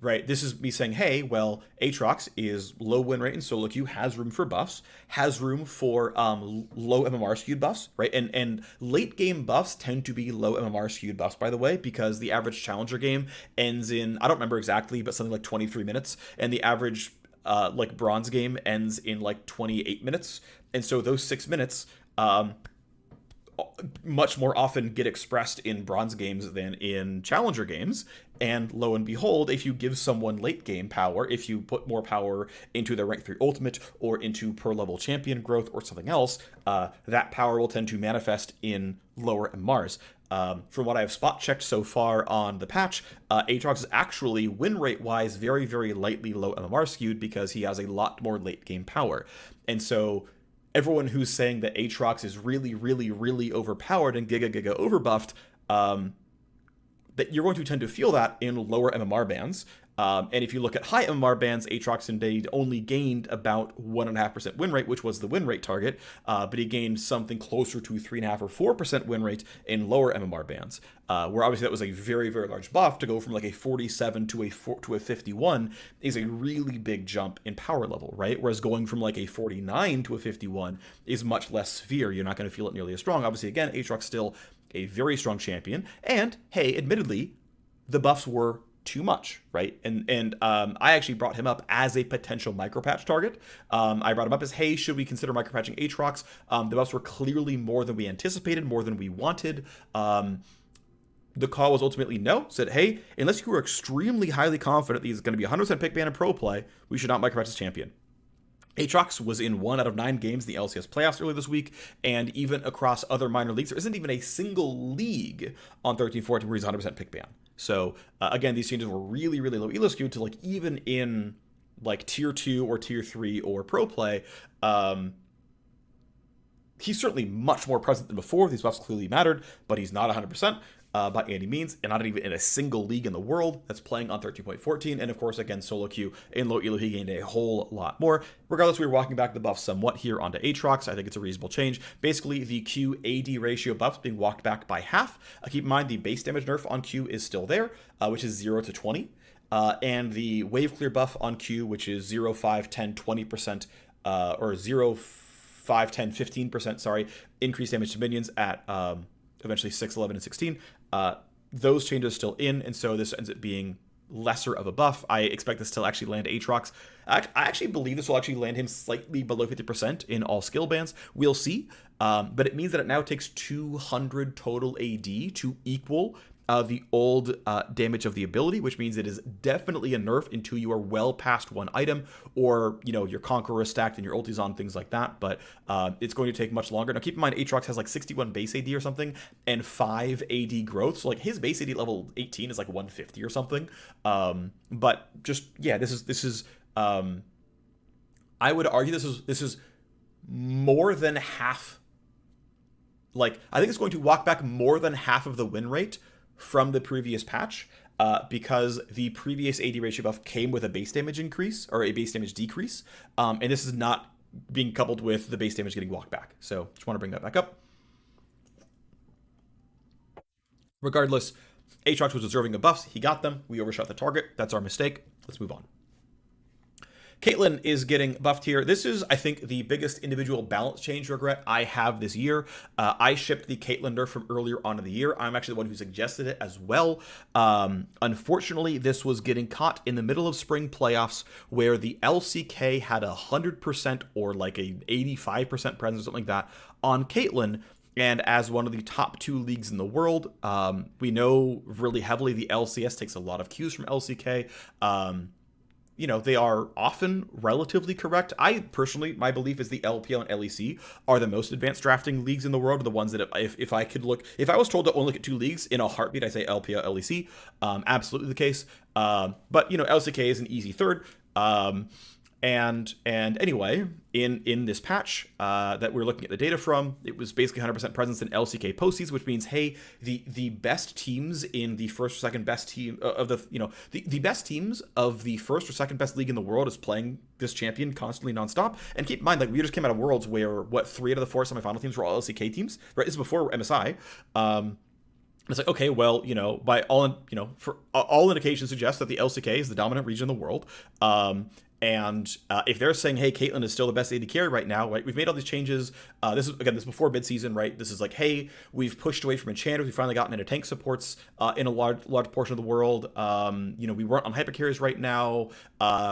[SPEAKER 1] Right? This is me saying, hey, well, AAtrox is low win rate in solo queue, has room for buffs, has room for low MMR skewed buffs, right? And late game buffs tend to be low MMR skewed buffs, by the way, because the average challenger game ends in, I don't remember exactly, but something like 23 minutes, and the average like bronze game ends in like 28 minutes. And so those 6 minutes much more often get expressed in bronze games than in challenger games. And lo and behold, if you give someone late game power, if you put more power into their rank 3 ultimate or into per level champion growth or something else, that power will tend to manifest in lower MRs. From what I've spot checked so far on the patch, AAtrox is actually win rate wise very, very lightly low MMR skewed because he has a lot more late game power. And so everyone who's saying that AAtrox is really, really, really overpowered and giga overbuffed, that you're going to tend to feel that in lower MMR bands. And if you look at high MMR bands, Aatrox indeed only gained about 1.5% win rate, which was the win rate target, but he gained something closer to 3.5 or 4% win rate in lower MMR bands, where obviously that was a very, very large buff. To go from like a 47 to a 51 is a really big jump in power level, right? Whereas going from like a 49 to a 51 is much less severe. You're not going to feel it nearly as strong. Obviously, again, Aatrox still a very strong champion, and hey, admittedly, the buffs were too much, right? And I actually brought him up as a potential micropatch target. I brought him up as, hey, should we consider micropatching Aatrox? The buffs were clearly more than we anticipated, more than we wanted. The call was ultimately no. Said, hey, unless you were extremely highly confident that he's going to be 100% pick ban and pro play, we should not micropatch this champion. Aatrox was in 1 out of 9 games in the LCS playoffs earlier this week, and even across other minor leagues, there isn't even a single league on 13-14 where he's 100% pick ban. So, again, these changes were really, really low elo skewed to, like, even in, like, Tier 2 or Tier 3 or Pro Play, he's certainly much more present than before. These buffs clearly mattered, but he's not 100%. By any means, and not even in a single league in the world that's playing on 13.14. And of course, again, solo queue in low elo, he gained a whole lot more. Regardless, we were walking back the buff somewhat here onto Aatrox. I think it's a reasonable change. Basically, the Q AD ratio buffs being walked back by half. Keep in mind, the base damage nerf on Q is still there, which is 0 to 20. And the wave clear buff on Q, which is 0, 5, 10, 20%, or 0, 5, 10, 15%, sorry, increased damage to minions at eventually 6, 11, and 16. Those changes still in, and so this ends up being lesser of a buff. I expect this to actually land Aatrox. I actually believe this will actually land him slightly below 50% in all skill bands. We'll see. But it means that it now takes 200 total AD to equal the old damage of the ability, which means it is definitely a nerf until you are well past one item, or, you know, your Conqueror is stacked and your ulti's on, things like that. But it's going to take much longer. Now, keep in mind, Aatrox has like 61 base AD or something, and 5 AD growth. So like his base AD level 18 is like 150 or something. But just, yeah, this is I would argue this is more than half. Like, I think it's going to walk back more than half of the win rate from the previous patch, because the previous AD ratio buff came with a base damage increase, or a base damage decrease, and this is not being coupled with the base damage getting walked back. So just want to bring that back up. Regardless, Aatrox was deserving of buffs. He got them. We overshot the target. That's our mistake. Let's move on. Caitlyn is getting buffed here. This is, I think, the biggest individual balance change regret I have this year. I shipped the Caitlyn nerf from earlier on in the year. I'm actually the one who suggested it as well. Unfortunately, this was getting caught in the middle of spring playoffs where the LCK had 100% or like a 85% presence or something like that on Caitlyn. And as one of the top 2 leagues in the world, we know really heavily the LCS takes a lot of cues from LCK. They are often relatively correct. I personally, my belief is the LPL and LEC are the most advanced drafting leagues in the world, are the ones that if I could look, if I was told to only look at 2 leagues in a heartbeat, I say LPL, LEC. Absolutely the case. But LCK is an easy third. And anyway, in this patch that we're looking at the data from, it was basically 100% presence in LCK postseason, which means, hey, the best teams in the first or second best team of the best teams of the first or second best league in the world is playing this champion constantly nonstop. And keep in mind, like, we just came out of Worlds where 3 out of the 4 semifinal teams were all LCK teams, right? This is before MSI. It's like, okay, well, by for all indications suggest that the LCK is the dominant region in the world. And if they're saying, hey, Caitlyn is still the best AD carry right now, right? We've made all these changes. This is before mid-season, right? This is like, hey, we've pushed away from enchanters. We've finally gotten into tank supports in a large portion of the world. We weren't on hyper carries right now.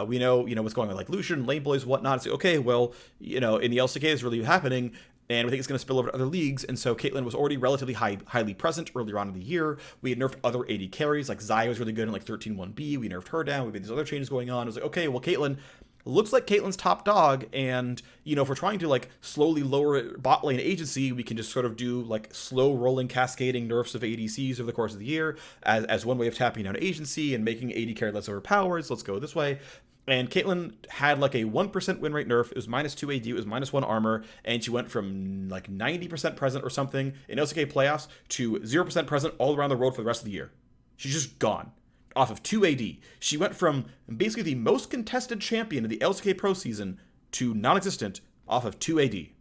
[SPEAKER 1] We know, what's going on, like Lucian, lane boys, whatnot. It's like, okay, well, in the LCK is really happening. And we think it's going to spill over to other leagues. And so Caitlyn was already relatively highly present earlier on in the year. We had nerfed other AD carries. Like Xayah was really good in like 13-1B. We nerfed her down. We had these other changes going on. It was like, okay, well, Caitlyn looks like Caitlyn's top dog. And, if we're trying to like slowly lower bot lane agency, we can just sort of do like slow rolling cascading nerfs of ADCs over the course of the year as one way of tapping down agency and making AD carry less overpowered. So let's go this way. And Caitlyn had like a 1% win rate nerf. It was -2 AD. It was -1 armor. And she went from like 90% present or something in LCK playoffs to 0% present all around the world for the rest of the year. She's just gone. Off of 2 AD. She went from basically the most contested champion of the LCK Pro season to non-existent off of 2 AD.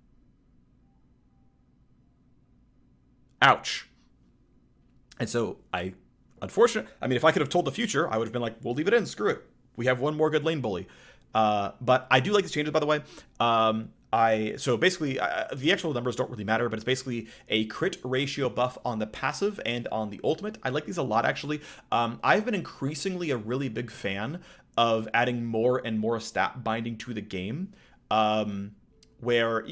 [SPEAKER 1] Ouch. And so if I could have told the future, I would have been like, we'll leave it in, screw it. We have one more good lane bully. But I do like these changes, by the way. The actual numbers don't really matter, but it's basically a crit ratio buff on the passive and on the ultimate. I like these a lot, actually. I've been increasingly a really big fan of adding more and more stat binding to the game, where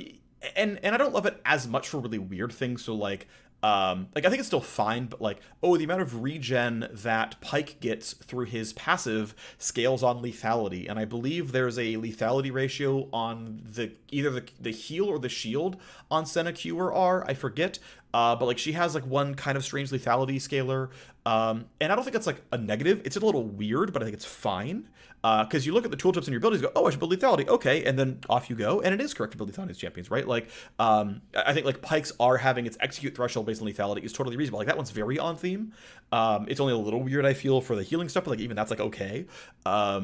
[SPEAKER 1] and I don't love it as much for really weird things. So I think it's still fine, but the amount of regen that Pyke gets through his passive scales on lethality, and I believe there's a lethality ratio on either the heal or the shield on Senna Q or R, I forget, but she has one kind of strange lethality scaler, and I don't think it's a negative. It's a little weird, but I think it's fine, because you look at the tooltips in your abilities, go, oh, I should build lethality, okay, and then off you go, and it is correct to build lethality as champions, right? I think Pyke's R having its execute threshold based on lethality is totally reasonable. That one's very on theme. It's only a little weird, I feel, for the healing stuff, but even that's okay. I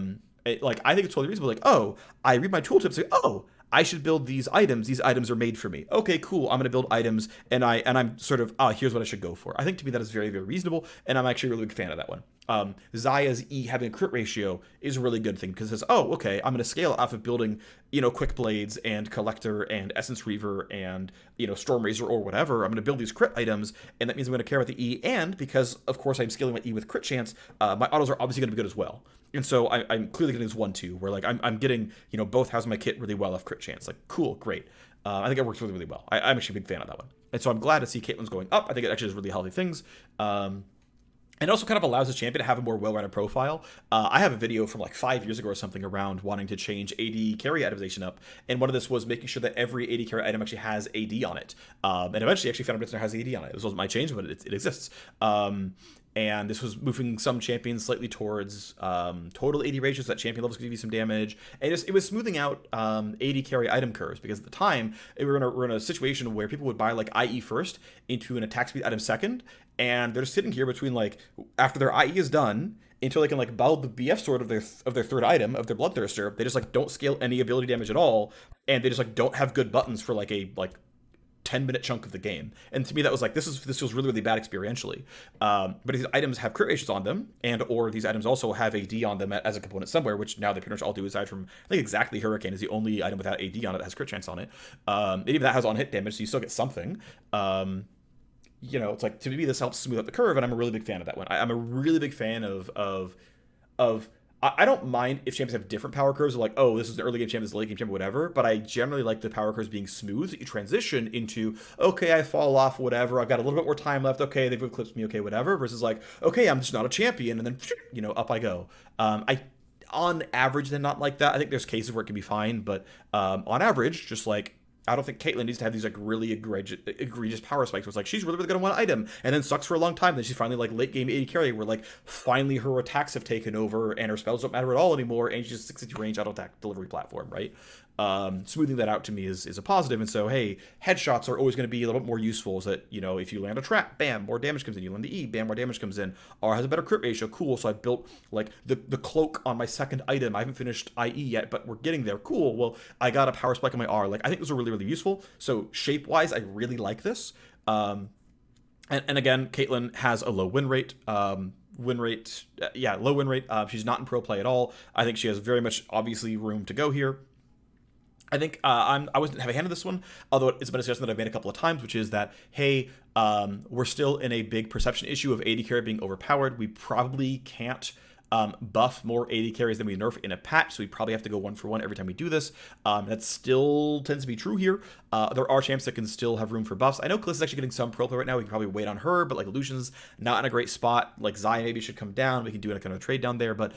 [SPEAKER 1] think it's totally reasonable. Oh, I read my tooltips, oh, I should build these items. These items are made for me. Okay, cool. I'm going to build items, and I'm sort of, here's what I should go for. I think to me that is very, very reasonable, and I'm actually a really big fan of that one. Xayah's E having a crit ratio is a really good thing because it says, oh, okay, I'm going to scale off of building, Quick Blades and Collector and Essence Reaver and, Storm Razor or whatever. I'm going to build these crit items, and that means I'm going to care about the E, and because, of course, I'm scaling my E with crit chance, my autos are obviously going to be good as well. And so I'm clearly getting this 1-2 where I'm getting, both halves of my kit really well off crit chance. Cool, great. I think it works really, really well. I'm actually a big fan of that one. And so I'm glad to see Caitlyn's going up. I think it actually is really healthy things. And it also kind of allows the champion to have a more well-rounded profile. I have a video from 5 years ago or something around wanting to change AD carry itemization up. And one of this was making sure that every AD carry item actually has AD on it. And eventually actually found out it has AD on it. This wasn't my change, but it exists. And this was moving some champions slightly towards total AD ratios, that champion levels could give you some damage. And it was smoothing out AD carry item curves, because at the time, we were in a situation where people would buy IE first into an attack speed item second, and they're just sitting here between after their IE is done, until they can build the BF sword of their third item, of their Bloodthirster. They just don't scale any ability damage at all, and they just don't have good buttons for a 10 10-minute chunk of the game. And to me, that was like, this feels really, really bad experientially. But these items have crit ratios on them, and or these items also have AD on them as a component somewhere, which now they pretty much all do, aside from, I think exactly Hurricane is the only item without AD on it that has crit chance on it. And even that has on hit damage, so you still get something. It's like, to me, this helps smooth up the curve, and I'm a really big fan of that one. I'm a really big fan of I don't mind if champions have different power curves, like, oh, this is the early game champ, this is the late game champ, whatever, but I generally like the power curves being smooth, that you transition into, okay, I fall off, whatever, I've got a little bit more time left, okay, they've eclipsed me, okay, whatever, versus like, okay, I'm just not a champion, and then, up I go. On average, they're not like that. I think there's cases where it can be fine, but on average, just like, I don't think Caitlyn needs to have these like really egregious power spikes where it's like she's really, really good on one item and then sucks for a long time. Then she's finally like late game AD carry where like finally her attacks have taken over and her spells don't matter at all anymore and she's just 60 range auto attack delivery platform, right? Smoothing that out to me is a positive. And so, hey, headshots are always going to be a little bit more useful. So that, if you land a trap, bam, more damage comes in. You land the E, bam, more damage comes in. R has a better crit ratio, cool. So I built like the cloak on my second item. I haven't finished IE yet, but we're getting there. Cool. Well, I got a power spike on my R. Like, I think those are really, really useful. So shape wise, I really like this. And again, Caitlyn has a low win rate. Low win rate. She's not in pro play at all. I think she has very much obviously room to go here. I think I wasn't have a hand in this one, although it's been a suggestion that I've made a couple of times, which is that, hey, we're still in a big perception issue of AD carry being overpowered. We probably can't buff more AD carries than we nerf in a patch, so we probably have to go 1-for-1 every time we do this. That still tends to be true here. There are champs that can still have room for buffs. I know Kaisa is actually getting some pro play right now. We can probably wait on her, but like Lucian's not in a great spot. Like Zaya maybe should come down. We can do a kind of trade down there, but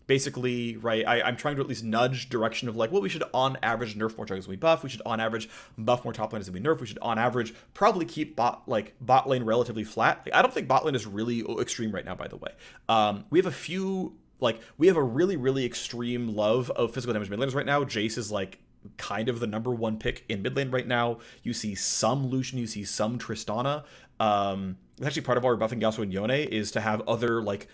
[SPEAKER 1] basically, right, I'm trying to at least nudge direction of like, well, we should on average nerf more jungles than we buff. We should on average buff more top laners than we nerf. We should on average probably keep bot lane relatively flat. Like, I don't think bot lane is really extreme right now, by the way. We have a really, really extreme love of physical damage mid laners right now. Jace is like kind of the number one pick in mid lane right now. You see some Lucian, you see some Tristana. It's actually part of why we're buffing Yasuo and Yone is to have other like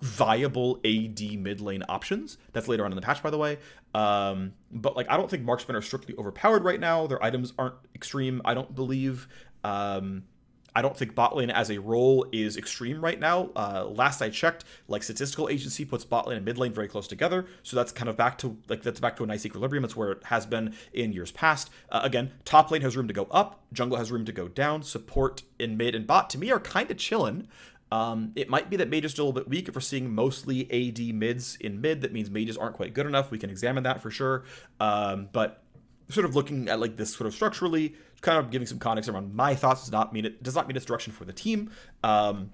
[SPEAKER 1] viable AD mid lane options. That's later on in the patch, by the way. But like, I don't think marksmen are strictly overpowered right now. Their items aren't extreme, I don't believe. I don't think bot lane as a role is extreme right now. Last I checked, like statistical agency puts bot lane and mid lane very close together. So that's kind of back to a nice equilibrium. It's where it has been in years past. Again, top lane has room to go up. Jungle has room to go down. Support in mid and bot to me are kind of chilling. It might be that mage is still a little bit weak. If we're seeing mostly AD mids in mid, that means mages aren't quite good enough. We can examine that for sure. But sort of looking at like this sort of structurally, kind of giving some context around my thoughts does not mean it's direction for the team. But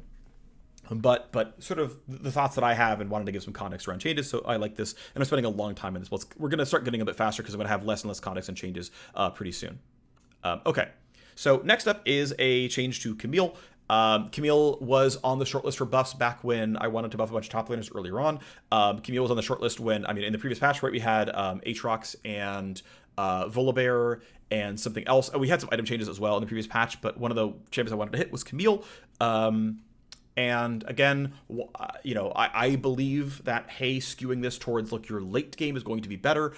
[SPEAKER 1] sort of the thoughts that I have and wanted to give some context around changes. So I like this, and I'm spending a long time in this. We're going to start getting a bit faster because I'm going to have less and less context and changes pretty soon. Okay, so next up is a change to Camille. Camille was on the shortlist for buffs back when I wanted to buff a bunch of top laners earlier on. Camille was on the shortlist when, in the previous patch, right, we had AAtrox and Volibear and something else. We had some item changes as well in the previous patch, but one of the champions I wanted to hit was Camille. And again, I believe that, hey, skewing this towards, look, your late game is going to be better.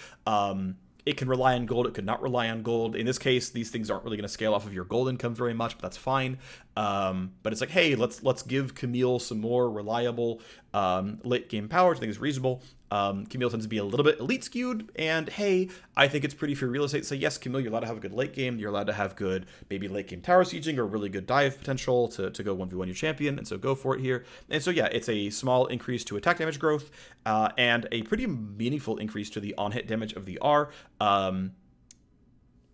[SPEAKER 1] It can rely on gold. It could not rely on gold. In this case, these things aren't really going to scale off of your gold income very much, but that's fine. But it's like, hey, let's give Camille some more reliable late game power, which I think is reasonable. Camille tends to be a little bit elite skewed, and hey, I think it's pretty free real estate. So yes, Camille, you're allowed to have a good late game. You're allowed to have good, maybe late game tower sieging or really good dive potential to go 1v1 your champion, and so go for it here. And so yeah, it's a small increase to attack damage growth, and a pretty meaningful increase to the on-hit damage of the R.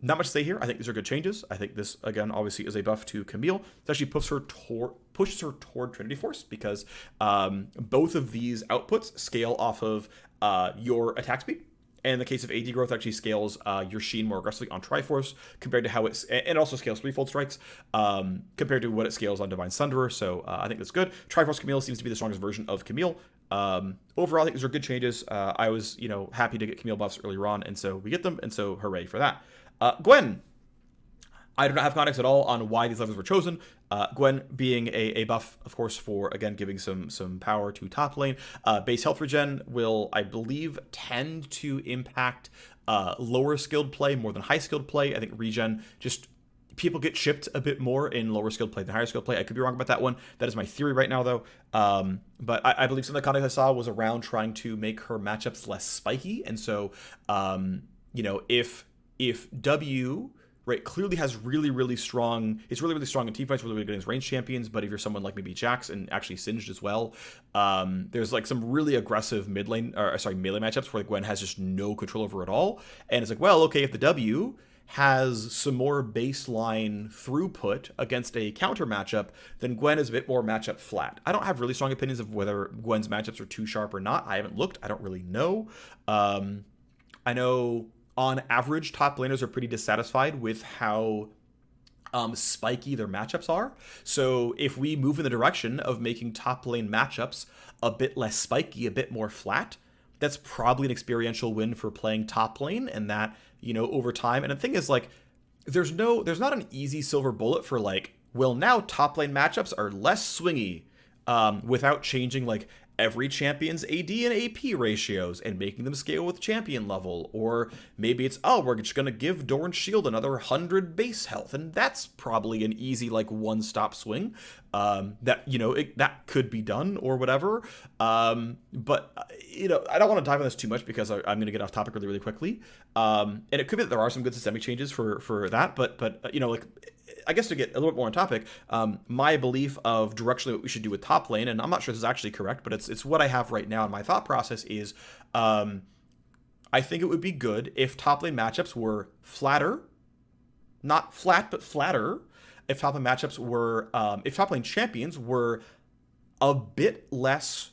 [SPEAKER 1] Not much to say here. I think these are good changes. I think this, again, obviously is a buff to Camille. It actually pushes her toward Trinity Force because both of these outputs scale off of your attack speed. And in the case of AD growth, actually scales your Sheen more aggressively on Triforce compared to how it's, and it also scales threefold strikes compared to what it scales on Divine Sunderer. So I think that's good. Triforce Camille seems to be the strongest version of Camille. Overall, I think these are good changes. I was, happy to get Camille buffs earlier on, and so we get them, and so hooray for that. Gwen. I do not have context at all on why these levels were chosen. Gwen being a buff, of course, for, again, giving some power to top lane. Base health regen will, I believe, tend to impact lower skilled play more than high skilled play. I think regen just people get chipped a bit more in lower skilled play than higher skilled play. I could be wrong about that one. That is my theory right now, though. But I believe some of the content I saw was around trying to make her matchups less spiky. And so, if W, right, clearly has really strong, it's really strong in team fights, really good against range champions, but if you're someone like maybe Jax and actually Singed as well, there's like some really aggressive melee matchups where Gwen has just no control over at all. And it's like, well, okay, if the W has some more baseline throughput against a counter matchup, then Gwen is a bit more matchup flat. I don't have really strong opinions of whether Gwen's matchups are too sharp or not. I haven't looked. I don't really know. I know on average, top laners are pretty dissatisfied with how spiky their matchups are. So if we move in the direction of making top lane matchups a bit less spiky, a bit more flat, that's probably an experiential win for playing top lane, and that, over time. And the thing is, like, there's not an easy silver bullet for like, well, now top lane matchups are less swingy without changing like every champion's AD and AP ratios and making them scale with champion level. Or maybe it's, we're just going to give Dorn's Shield another 100 base health. And that's probably an easy, like, one-stop swing that could be done or whatever. But I don't want to dive on this too much because I'm going to get off topic really quickly. And it could be that there are some good systemic changes for that. But I guess to get a little bit more on topic, my belief of directionally what we should do with top lane, and I'm not sure this is actually correct, but it's what I have right now in my thought process is, I think it would be good if top lane matchups were flatter, not flat, but flatter. If top lane matchups were, if top lane champions were a bit less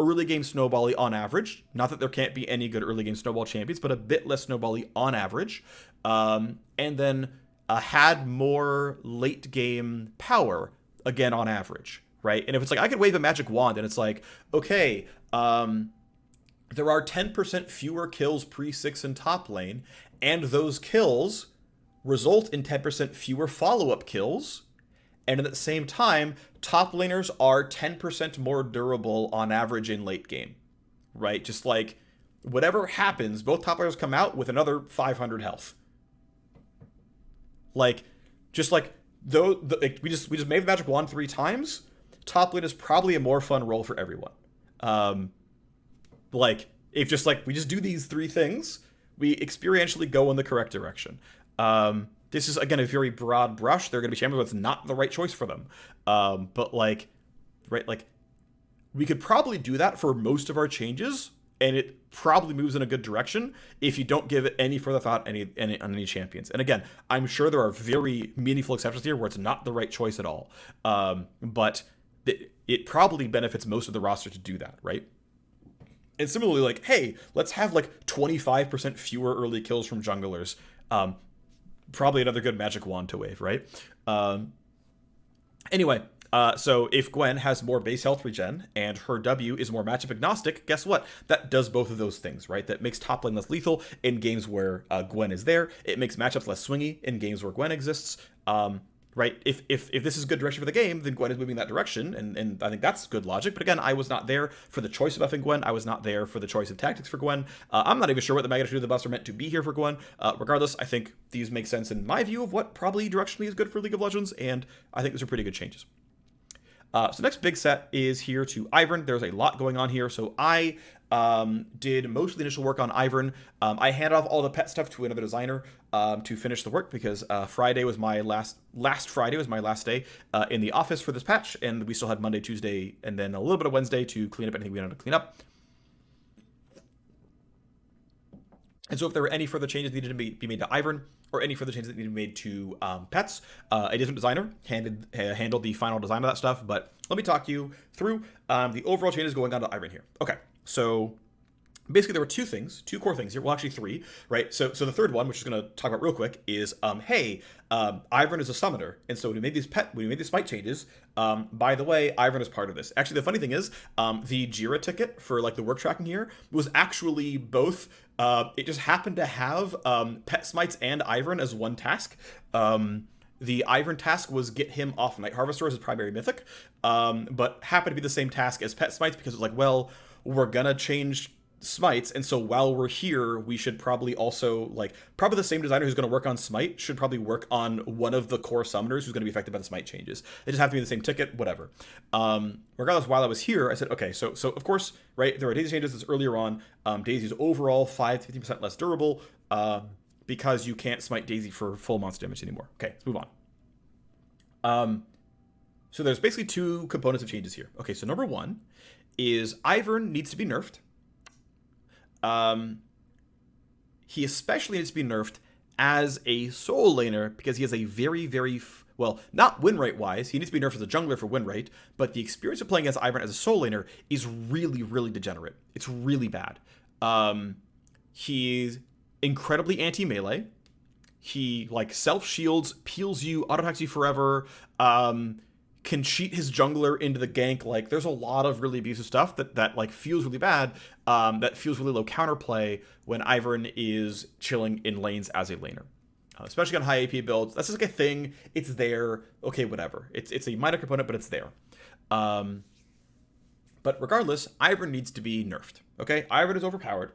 [SPEAKER 1] early game snowbally on average, not that there can't be any good early game snowball champions, but a bit less snowbally on average, and then had more late game power, again, on average, right? And if it's like, I could wave a magic wand and it's like, okay, there are 10% fewer kills pre-6 in top lane, and those kills result in 10% fewer follow-up kills, and at the same time, top laners are 10% more durable on average in late game, right? Just like, whatever happens, both top laners come out with another 500 health. Like, just like, we just made the magic wand 3 times. Top lane is probably a more fun role for everyone. If just like we just do these 3 things, we experientially go in the correct direction. This is, again, a very broad brush. There are going to be champions where it's not the right choice for them. But like, right, like, we could probably do that for most of our changes, and it probably moves in a good direction if you don't give it any further thought on any champions. And again, I'm sure there are very meaningful exceptions here where it's not the right choice at all. But it probably benefits most of the roster to do that, right? And similarly, like, hey, let's have like 25% fewer early kills from junglers. Probably another good magic wand to wave, right? Anyway, so if Gwen has more base health regen and her W is more matchup agnostic, guess what? That does both of those things, right? That makes top lane less lethal in games where Gwen is there. It makes matchups less swingy in games where Gwen exists. Right? If this is good direction for the game, then Gwen is moving that direction, and I think that's good logic. But again, I was not there for the choice of buffing Gwen. I was not there for the choice of tactics for Gwen. I'm not even sure what the magnitude of the buffs are meant to be here for Gwen. Regardless, I think these make sense in my view of what probably directionally is good for League of Legends, and I think these are pretty good changes. So next big set is here to Ivern. There's a lot going on here. So I did most of the initial work on Ivern. I handed off all the pet stuff to another designer to finish the work because Friday was my last Friday was my last day in the office for this patch, and we still had Monday, Tuesday, and then a little bit of Wednesday to clean up anything we wanted to clean up. And so if there were any further changes that needed to be made to Ivern, or any further changes that needed to be made to pets, a different designer handled the final design of that stuff. But let me talk you through the overall changes going on to Ivern here. Okay, so basically there were two core things here. Well, actually 3, right? So the third one, which is going to talk about real quick, is hey, Ivern is a summoner, and so when we made these Smite changes, by the way, Ivern is part of this. Actually, the funny thing is, the Jira ticket for like the work tracking here was actually both. It just happened to have pet smites and Ivern as one task. The Ivern task was get him off Night Harvester as his primary mythic, but happened to be the same task as pet smites because it's like, well, we're gonna change smites, and so while we're here, we should probably also, like, probably the same designer who's going to work on smite should probably work on one of the core summoners who's going to be affected by the smite changes. They just have to be the same ticket, whatever. Regardless, while I was here, I said, okay, so of course, right, there are daisy changes. This earlier on. Daisy's overall 5 to 15% less durable because you can't smite Daisy for full monster damage anymore. Okay, let's move on. So there's basically two components of changes here. Okay, so number one is Ivern needs to be nerfed. He especially needs to be nerfed as a soul laner because he has a very, very, well, not win rate wise, he needs to be nerfed as a jungler for win rate, but the experience of playing against Ivern as a soul laner is really, really degenerate. It's really bad. He's incredibly anti-melee. He, like, self-shields, peels you, auto-attacks you forever, can cheat his jungler into the gank. Like, there's a lot of really abusive stuff that like feels really bad, that feels really low counterplay when Ivern is chilling in lanes as a laner, especially on high AP builds. That's just like a thing. It's there. Okay, whatever. It's a minor component, but it's there. But regardless, Ivern needs to be nerfed. Okay, Ivern is overpowered.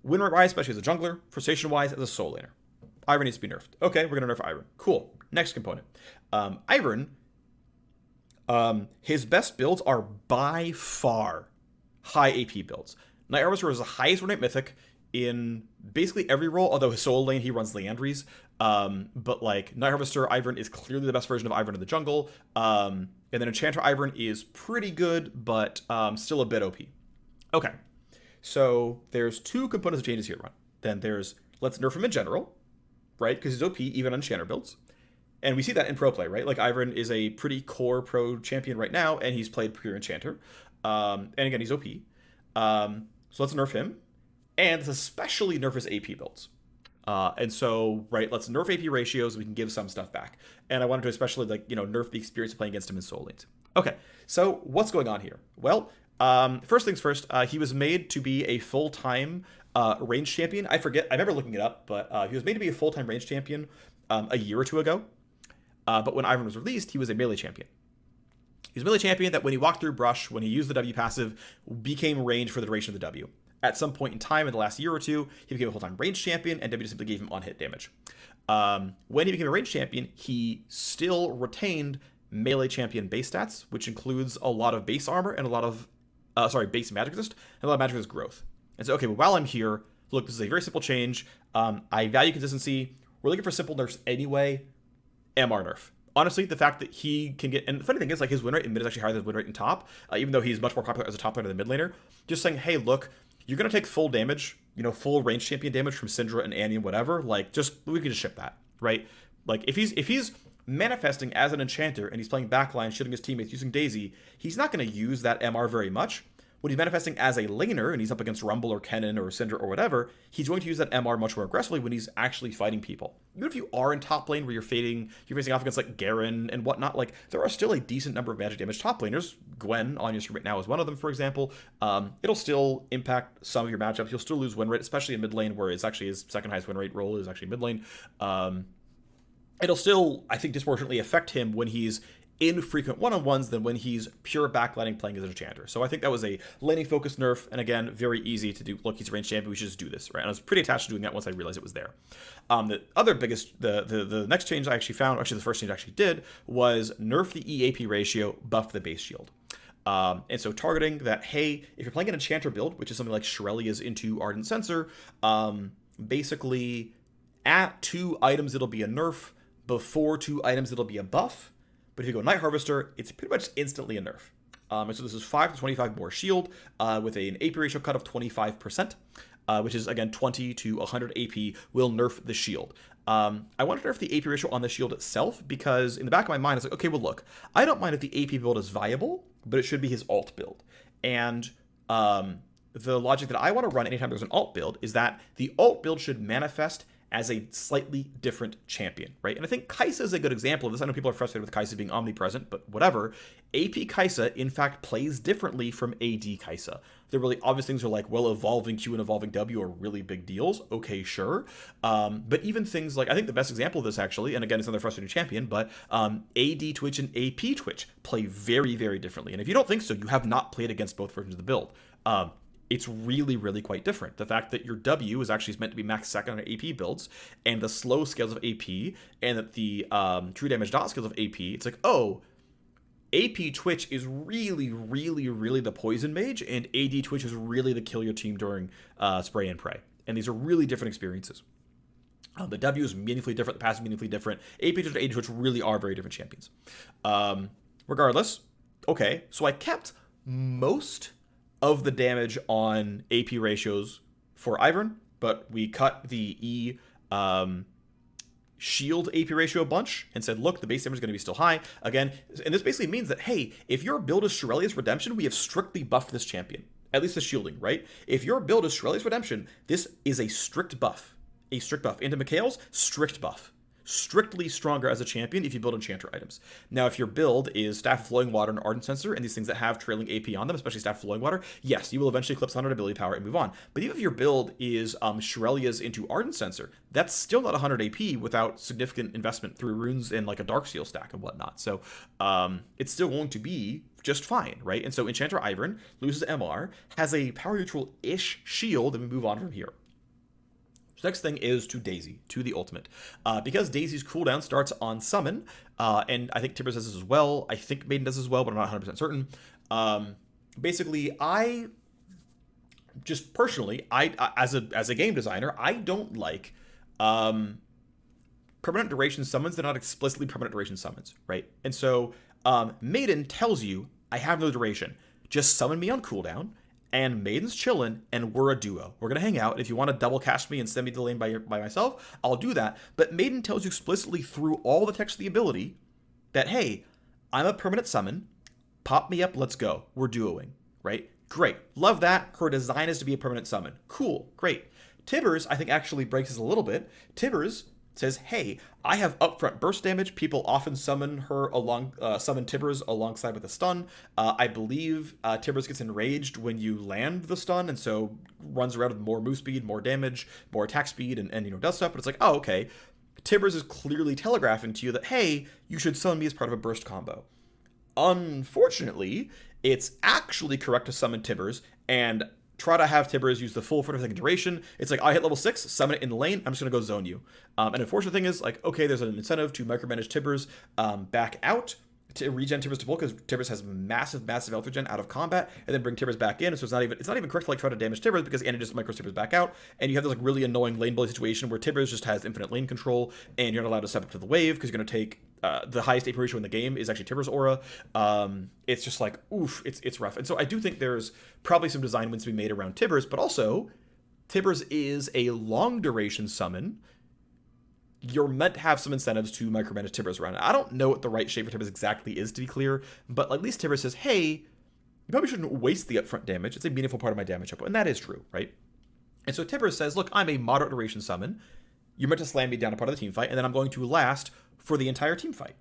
[SPEAKER 1] Win rate wise, especially as a jungler. Frustration wise, as a soul laner. Ivern needs to be nerfed. Okay, we're gonna nerf Ivern. Cool. Next component. Ivern. His best builds are by far high AP builds. Night Harvester is the highest win rate mythic in basically every role, although his solo lane, he runs Leandries. But like Night Harvester, Ivern is clearly the best version of Ivern in the jungle. And then Enchanter Ivern is pretty good, but still a bit OP. Okay, so there's two components of changes here, Ron. Then there's let's nerf him in general, right? Because he's OP even on Enchanter builds. And we see that in pro play, right? Like, Ivern is a pretty core pro champion right now, and he's played pure Enchanter. And again, he's OP. So let's nerf him. And let's especially nerf his AP builds. And so, right, let's nerf AP ratios so we can give some stuff back. And I wanted to especially, like, you know, nerf the experience of playing against him in soul lanes. Okay, so what's going on here? Well, first things first, he was made to be a full-time range champion. I remember looking it up, but he was made to be a full-time range champion a year or two ago. But when Ivern was released, he was a melee champion. He was a melee champion that when he walked through brush, when he used the W passive, became range for the duration of the W. At some point in time in the last year or two, he became a full-time range champion, and W simply gave him on-hit damage. When he became a range champion, he still retained melee champion base stats, which includes a lot of base armor and a lot of, base magic resist, and a lot of magic resist growth. And so, okay, but while I'm here, look, this is a very simple change. I value consistency. We're looking for simple nerfs anyway. MR nerf. Honestly, the fact that he can get, and the funny thing is, like, his win rate in mid is actually higher than his win rate in top, even though he's much more popular as a top laner than mid laner. Just saying, hey, look, you're gonna take full damage, you know, full range champion damage from Syndra and Annie and whatever. Like, we can just ship that, right? Like, if he's manifesting as an enchanter and he's playing backline, shooting his teammates using Daisy, he's not gonna use that MR very much. When he's manifesting as a laner and he's up against Rumble or Kennen or Syndra or whatever, he's going to use that MR much more aggressively when he's actually fighting people. Even if you are in top lane where you're facing off against like Garen and whatnot, like there are still a decent number of magic damage top laners. Gwen on your stream right now is one of them, for example. It'll still impact some of your matchups. You'll still lose win rate, especially in mid lane where it's actually his second highest win rate role is actually mid lane. It'll still, I think, disproportionately affect him when he's infrequent one-on-ones than when he's pure backlining playing as an enchanter. So I think that was a laning focused nerf, and again, very easy to do. Look, he's a range champion, we should just do this, right? And I was pretty attached to doing that once I realized it was there. The other biggest, the next change I actually found, actually the first change I actually did, was nerf the EAP ratio, buff the base shield. And so targeting that, hey, if you're playing an enchanter build, which is something like Shirelli is into Ardent Censer, basically at 2 items it'll be a nerf, before 2 items it'll be a buff. But if you go Night Harvester, it's pretty much instantly a nerf. And so this is 5 to 25 more shield with an AP ratio cut of 25%, which is, again, 20 to 100 AP will nerf the shield. I want to nerf the AP ratio on the shield itself because in the back of my mind, it's like, okay, well, look, I don't mind if the AP build is viable, but it should be his alt build. And the logic that I want to run anytime there's an alt build is that the alt build should manifest as a slightly different champion, right? And I think Kaisa is a good example of this. I know people are frustrated with Kaisa being omnipresent, but whatever. AP Kaisa, in fact, plays differently from AD Kaisa. The really obvious things are like, well, evolving Q and evolving W are really big deals. Okay, sure. But even things like, I think the best example of this actually, and again, it's another frustrating champion, but AD Twitch and AP Twitch play very, very differently. And if you don't think so, you have not played against both versions of the build. it's really, really quite different. The fact that your W is actually meant to be max second on AP builds, and the slow scales of AP, and that the true damage dot scales of AP, it's like, oh, AP Twitch is really, really, really the poison mage, and AD Twitch is really the kill your team during spray and pray. And these are really different experiences. The W is meaningfully different, the pass is meaningfully different. AP Twitch and AD Twitch really are very different champions. Regardless, okay, so I kept most of the damage on AP ratios for Ivern, but we cut the E shield AP ratio a bunch and said, look, the base damage is going to be still high. Again, and this basically means that, hey, if your build is Shurelya's Redemption, we have strictly buffed this champion. At least the shielding, right? If your build is Shurelya's Redemption, this is a strict buff. A strict buff. Into Mikhail's, strict buff. Strictly stronger as a champion if you build enchanter items. Now, if your build is Staff of Flowing Water and Ardent Censer and these things that have trailing AP on them, especially Staff of Flowing Water, yes, you will eventually eclipse 100 ability power and move on. But even if your build is Shurelya's into Ardent Censer, that's still not 100 AP without significant investment through runes and like a Darksteel stack and whatnot. So it's still going to be just fine, right? And so Enchanter Ivern loses MR, has a power neutral-ish shield, and we move on from here. Next thing is to Daisy, to the ultimate. Because Daisy's cooldown starts on summon, and I think Tibbers does this as well. I think Maiden does as well, but I'm not 100% certain. Basically, I just personally, as a game designer, I don't like permanent duration summons. They're not explicitly permanent duration summons, right? And so Maiden tells you, I have no duration. Just summon me on cooldown, and Maiden's chillin', and we're a duo. We're gonna hang out. If you want to double cast me and send me to the lane by myself, I'll do that. But Maiden tells you explicitly through all the text of the ability that, hey, I'm a permanent summon. Pop me up, let's go. We're duoing, right? Great. Love that. Her design is to be a permanent summon. Cool, great. Tibbers, I think, actually breaks this a little bit. Tibbers says, hey, I have upfront burst damage. People often summon summon Tibbers alongside with a stun. I believe Tibbers gets enraged when you land the stun, and so runs around with more move speed, more damage, more attack speed, and does stuff. But it's like, oh, okay. Tibbers is clearly telegraphing to you that, hey, you should summon me as part of a burst combo. Unfortunately, it's actually correct to summon Tibbers and try to have Tibbers use the full 40-second duration. It's like, I hit level 6, summon it in the lane, I'm just going to go zone you. And unfortunate thing is, like, okay, there's an incentive to micromanage Tibbers back out, to regen Tibbers to full, because Tibbers has massive health regen out of combat, and then bring Tibbers back in. So it's not even correct to like try to damage Tibbers, because Anna just micros Tibbers back out, and you have this like really annoying lane bully situation where Tibbers just has infinite lane control, and you're not allowed to step up to the wave because you're going to take the highest AP ratio in the game is actually Tibbers aura. It's just like, oof, it's rough. And so I do think there's probably some design wins to be made around Tibbers, but also Tibbers is a long duration summon. You're meant to have some incentives to micromanage Tibbers around it. I don't know what the right shape for Tibbers exactly is, to be clear, but at least Tibbers says, hey, you probably shouldn't waste the upfront damage. It's a meaningful part of my damage output, and that is true, right? And so Tibbers says, look, I'm a moderate duration summon. You're meant to slam me down a part of the team fight, and then I'm going to last for the entire team fight.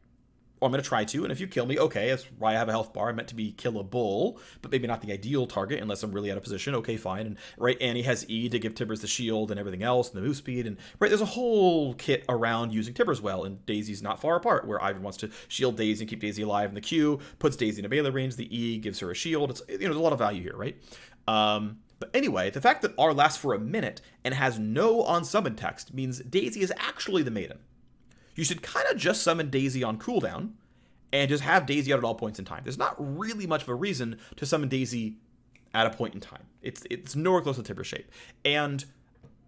[SPEAKER 1] Or I'm going to try to, and if you kill me, okay, that's why I have a health bar. I'm meant to be killable, but maybe not the ideal target unless I'm really out of position. Okay, fine. And right, Annie has E to give Tibbers the shield and everything else, and the move speed, and right, there's a whole kit around using Tibbers well, and Daisy's not far apart, where Ivern wants to shield Daisy and keep Daisy alive in the queue, puts Daisy in a melee range, the E gives her a shield. It's, there's a lot of value here, right? But anyway, the fact that R lasts for a minute and has no on-summon text means Daisy is actually the maiden. You should kind of just summon Daisy on cooldown and just have Daisy out at all points in time. There's not really much of a reason to summon Daisy at a point in time. It's nowhere close to Tibbers shape. And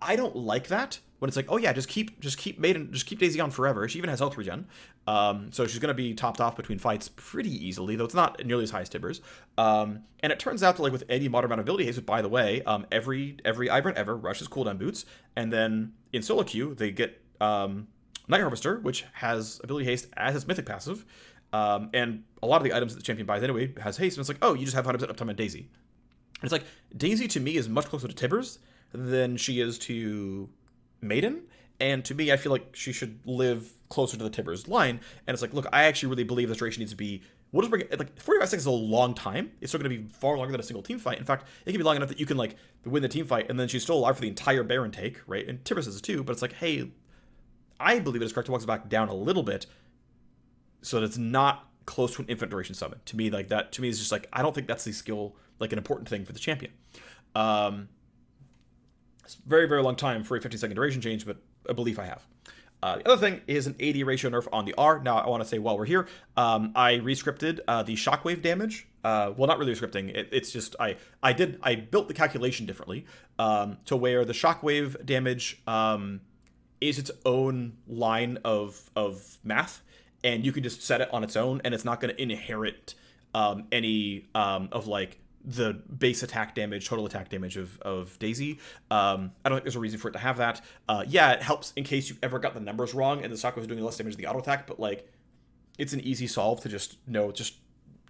[SPEAKER 1] I don't like that when it's like, oh yeah, just keep Daisy on forever. She even has health regen. So she's gonna be topped off between fights pretty easily, though it's not nearly as high as Tibbers. And it turns out that like with any modern amount of ability haste, which by the way, every Ivern ever rushes cooldown boots, and then in solo queue they get Night Harvester, which has ability haste as its mythic passive. And a lot of the items that the champion buys anyway has haste, and it's like, oh, you just have 100% uptime on Daisy. And it's like, Daisy to me is much closer to Tibbers than she is to Maiden, and to me, I feel like she should live closer to the Tibbers line, and it's like, look, I actually really believe this duration needs to be, we'll just bring it, like, 45 seconds is a long time. It's still going to be far longer than a single team fight. In fact, it can be long enough that you can, like, win the team fight, and then she's still alive for the entire Baron take, right? And Tibbers is too, but it's like, hey, I believe it is correct to walk it back down a little bit, so that it's not close to an infinite duration summon. To me, like that, to me is just like, I don't think that's the skill, like an important thing for the champion. It's a very, very long time for a 50-second duration change, but a belief I have. The other thing is an AD ratio nerf on the R. Now, I want to say while we're here, I rescripted the shockwave damage. Well, not really rescripting. It's just I built the calculation differently to where the shockwave damage is its own line of math, and you can just set it on its own, and it's not going to inherit any of like the base attack damage, total attack damage of Daisy. I don't think there's a reason for it to have that. Yeah, it helps in case you ever got the numbers wrong and the shockwave was doing less damage than the auto attack, but like it's an easy solve to just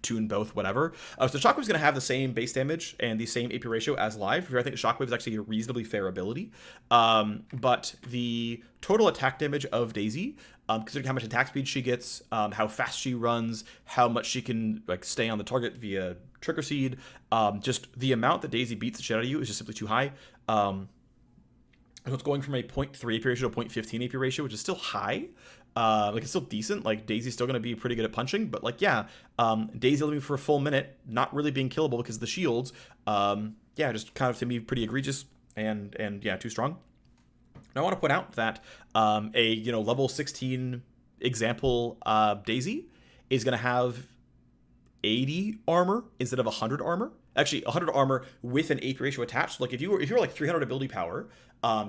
[SPEAKER 1] tune both, whatever. So the Shockwave's going to have the same base damage and the same AP ratio as live. I think Shockwave is actually a reasonably fair ability. But the total attack damage of Daisy, considering how much attack speed she gets, how fast she runs, how much she can like stay on the target via Trigger Seed, just the amount that Daisy beats the shit out of you is just simply too high. So it's going from a 0.3 AP ratio to a 0.15 AP ratio, which is still high. Like it's still decent. Like Daisy's still going to be pretty good at punching, but like, yeah, Daisy living for a full minute, not really being killable because of the shields. Yeah, just kind of to me pretty egregious and yeah, too strong. Now I want to point out that a level 16 example Daisy is going to have 80 armor instead of 100 armor. Actually, 100 armor with an AP ratio attached. Like if you were like 300 ability power,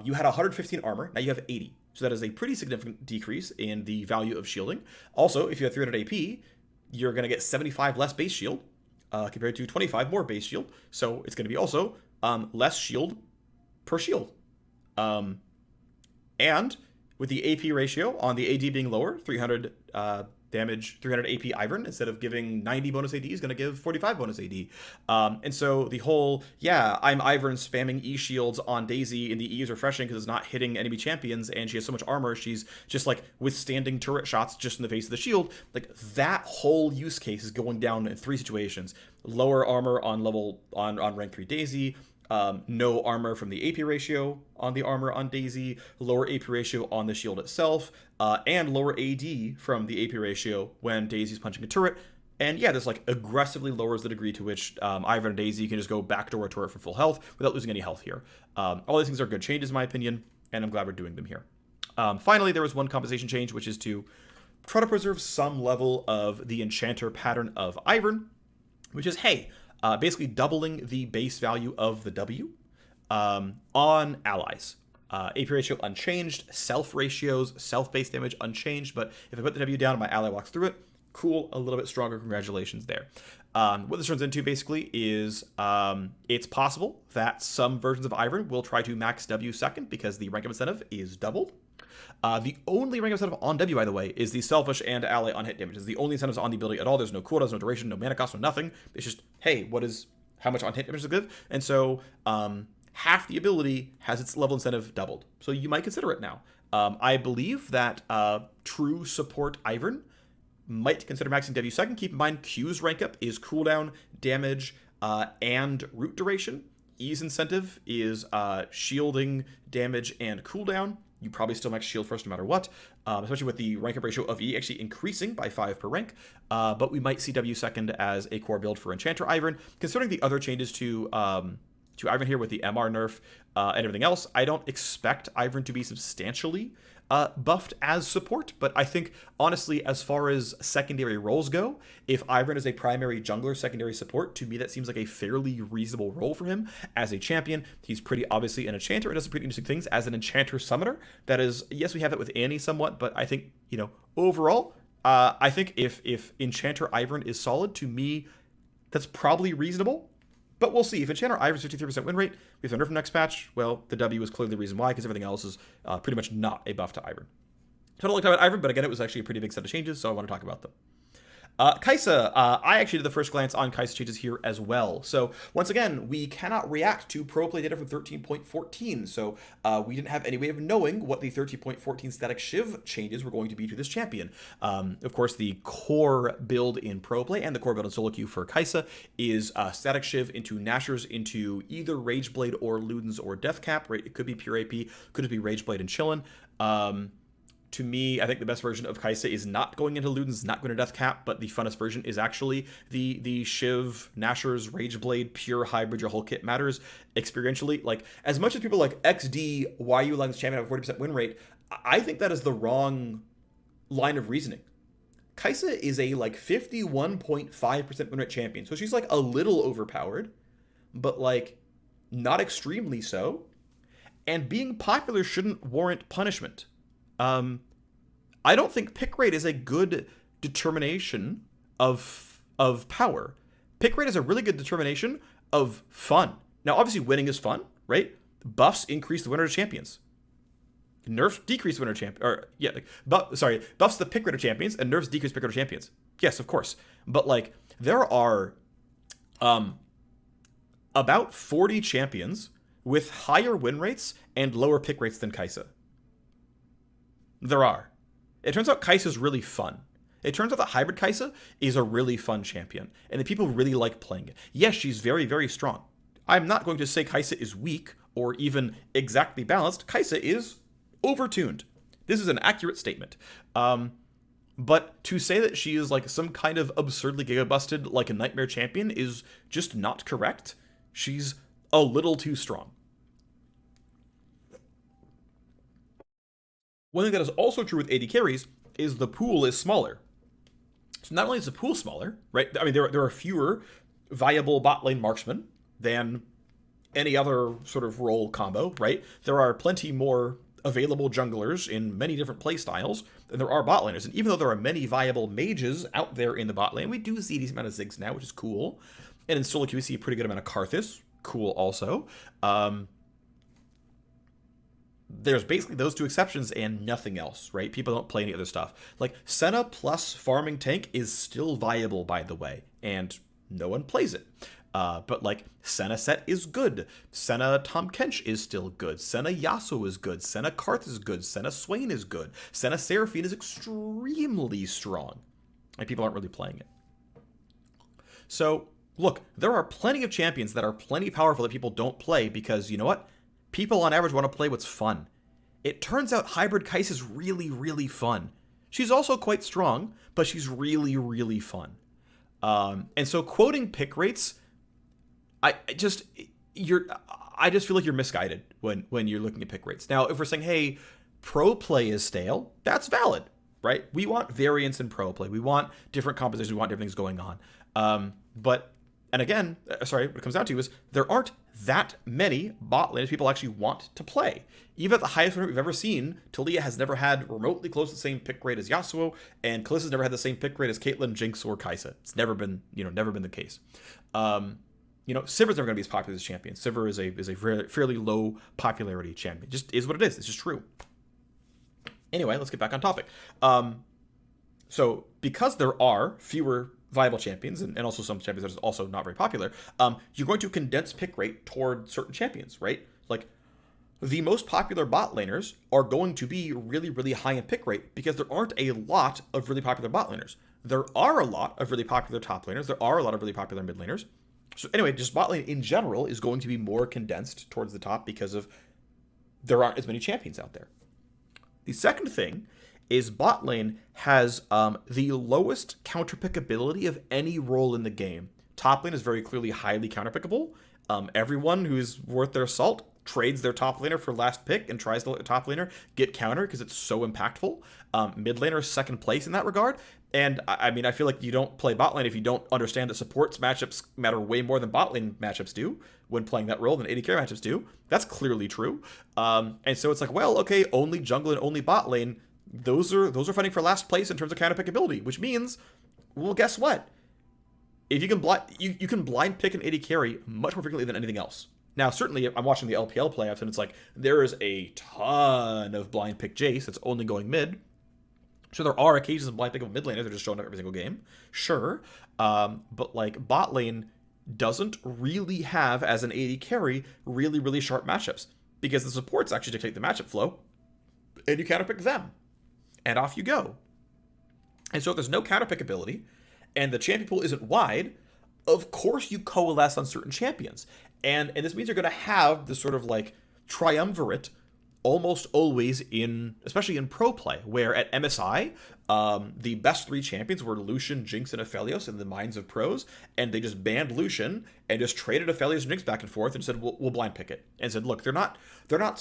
[SPEAKER 1] you had 115 armor. Now you have 80. So that is a pretty significant decrease in the value of shielding. Also, if you have 300 AP, you're going to get 75 less base shield compared to 25 more base shield. So it's going to be also less shield per shield. And with the AP ratio on the AD being lower, 300 damage, 300 AP Ivern, instead of giving 90 bonus AD, is going to give 45 bonus AD. And so the whole, yeah, I'm Ivern spamming E shields on Daisy, and the E is refreshing because it's not hitting enemy champions, and she has so much armor, she's just like withstanding turret shots just in the face of the shield. Like that whole use case is going down in 3 situations. Lower armor on rank 3 Daisy, no armor from the AP ratio on the armor on Daisy, lower AP ratio on the shield itself, and lower AD from the AP ratio when Daisy's punching a turret. And yeah, this like aggressively lowers the degree to which Ivern and Daisy can just go backdoor a turret for full health without losing any health here. All these things are good changes in my opinion, and I'm glad we're doing them here. Finally, there was one compensation change, which is to try to preserve some level of the enchanter pattern of Ivern, which is, hey, basically doubling the base value of the W on allies. AP ratio unchanged, self ratios, self-base damage unchanged, but if I put the W down and my ally walks through it, cool, a little bit stronger, congratulations there. What this turns into basically is it's possible that some versions of Ivern will try to max W second because the rank up incentive is doubled. The only rank incentive on W, by the way, is the selfish and ally on hit damage. It's the only incentives on the ability at all. There's no cooldowns, no duration, no mana cost, no nothing. It's just, hey, how much on hit damage is good? And so half the ability has its level incentive doubled. So you might consider it now. I believe that true support Ivern might consider maxing W second. Keep in mind, Q's rank up is cooldown, damage, and root duration. E's incentive is shielding, damage, and cooldown. You probably still max shield first no matter what, especially with the rank up ratio of E actually increasing by 5 per rank. But we might see W second as a core build for Enchanter Ivern. Considering the other changes to Ivern here with the MR nerf and everything else, I don't expect Ivern to be substantially buffed as support, but I think, honestly, as far as secondary roles go, if Ivern is a primary jungler secondary support, to me that seems like a fairly reasonable role for him as a champion. He's pretty obviously an enchanter and does some pretty interesting things as an enchanter summoner. That is, yes, we have it with Annie somewhat, but I think, overall, I think if Enchanter Ivern is solid, to me, that's probably reasonable. But we'll see. If Enchanter Ivern's 53% win rate, we have a nerf next patch, well, the W is clearly the reason why, because everything else is pretty much not a buff to Ivern. So I don't like to talk about Ivern, but again, it was actually a pretty big set of changes, so I want to talk about them. Kaisa, I actually did the first glance on Kaisa changes here as well. So once again, we cannot react to pro play data from 13.14. So we didn't have any way of knowing what the 13.14 static Shyv changes were going to be to this champion. Of course, the core build in pro play and the core build in solo queue for Kaisa is static Shyv into Nashers into either Rageblade or Ludens or Deathcap. Right? It could be pure AP, could it be Rageblade and Chillin'. To me, I think the best version of Kaisa is not going into Ludens, not going to Death Cap, but the funnest version is actually the Shyv, Nashor's Rageblade, pure hybrid your whole kit matters experientially. Like, as much as people like XD, why you letting this champion have a 40% win rate, I think that is the wrong line of reasoning. Kaisa is a like 51.5% win rate champion, so she's like a little overpowered, but like not extremely so. And being popular shouldn't warrant punishment. I don't think pick rate is a good determination of power. Pick rate is a really good determination of fun. Now, obviously, winning is fun, right? Buffs increase the winner of champions. Nerfs decrease the winner of champions. Or yeah, like, buffs the pick rate of champions, and nerfs decrease pick rate of champions. Yes, of course. But like, there are about 40 champions with higher win rates and lower pick rates than Kaisa. There are. It turns out Kaisa's really fun. It turns out that Hybrid Kaisa is a really fun champion, and the people really like playing it. Yes, she's very, very strong. I'm not going to say Kaisa is weak or even exactly balanced. Kaisa is overtuned. This is an accurate statement. But to say that she is like some kind of absurdly giga-busted, like a nightmare champion, is just not correct. She's a little too strong. One thing that is also true with AD carries is the pool is smaller. So not only is the pool smaller, right? I mean, there are fewer viable bot lane marksmen than any other sort of role combo, right? There are plenty more available junglers in many different play styles than there are bot laners. And even though there are many viable mages out there in the bot lane, we do see a decent amount of Ziggs now, which is cool. And in solo queue, we see a pretty good amount of Karthus. Cool also. There's basically those two exceptions and nothing else, right? People don't play any other stuff. Like, Senna plus farming tank is still viable, by the way, and no one plays it. But, like, Senna set is good. Senna Tahm Kench is still good. Senna Yasuo is good. Senna Karth is good. Senna Swain is good. Senna Seraphine is extremely strong. And people aren't really playing it. So, look, there are plenty of champions that are plenty powerful that people don't play because, you know what? People on average want to play what's fun. It turns out Hybrid Kaisa is really, really fun. She's also quite strong, but she's really, really fun. And so quoting pick rates, I just feel like you're misguided when you're looking at pick rates. Now, if we're saying, hey, pro play is stale, that's valid, right? We want variance in pro play. We want different compositions. We want different things going on. And again, what it comes down to is there aren't that many bot lanes people actually want to play. Even at the highest rate we've ever seen, Taliyah has never had remotely close to the same pick rate as Yasuo, and Kalista's never had the same pick rate as Caitlyn, Jinx, or Kaisa. It's never been the case. Sivir's never going to be as popular as champion. Sivir is a fairly low popularity champion. Just is what it is. It's just true. Anyway, let's get back on topic. So because there are fewer viable champions, and also some champions that are also not very popular, you're going to condense pick rate toward certain champions, right? Like, the most popular bot laners are going to be really, really high in pick rate because there aren't a lot of really popular bot laners. There are a lot of really popular top laners. There are a lot of really popular mid laners. So anyway, just bot lane in general is going to be more condensed towards the top because of there aren't as many champions out there. The second thing is bot lane has the lowest counterpickability of any role in the game. Top lane is very clearly highly counterpickable. Everyone who's worth their salt trades their top laner for last pick and tries to let the top laner get counter because it's so impactful. Mid laner is second place in that regard. And I mean, I feel like you don't play bot lane if you don't understand that supports matchups matter way more than bot lane matchups do when playing that role than AD carry matchups do. That's clearly true. And so it's like, well, okay, only jungle and only bot lane. Those are fighting for last place in terms of counterpickability, which means, well, guess what? If you can you can blind pick an AD carry much more frequently than anything else. Now, certainly, I'm watching the LPL playoffs, and it's like there is a ton of blind pick Jace that's only going mid. So there are occasions of blind pick of mid laners that are just showing up every single game, sure. But like bot lane doesn't really have, as an AD carry, really, really sharp matchups because the supports actually dictate the matchup flow, and you counterpick them. And off you go. And so if there's no counterpickability, and the champion pool isn't wide, of course you coalesce on certain champions. And this means you're going to have this sort of like triumvirate almost always especially in pro play, where at MSI, the best 3 champions were Lucian, Jinx, and Aphelios in the minds of pros, and they just banned Lucian and just traded Aphelios and Jinx back and forth and said, we'll blind pick it. And said, look, they're not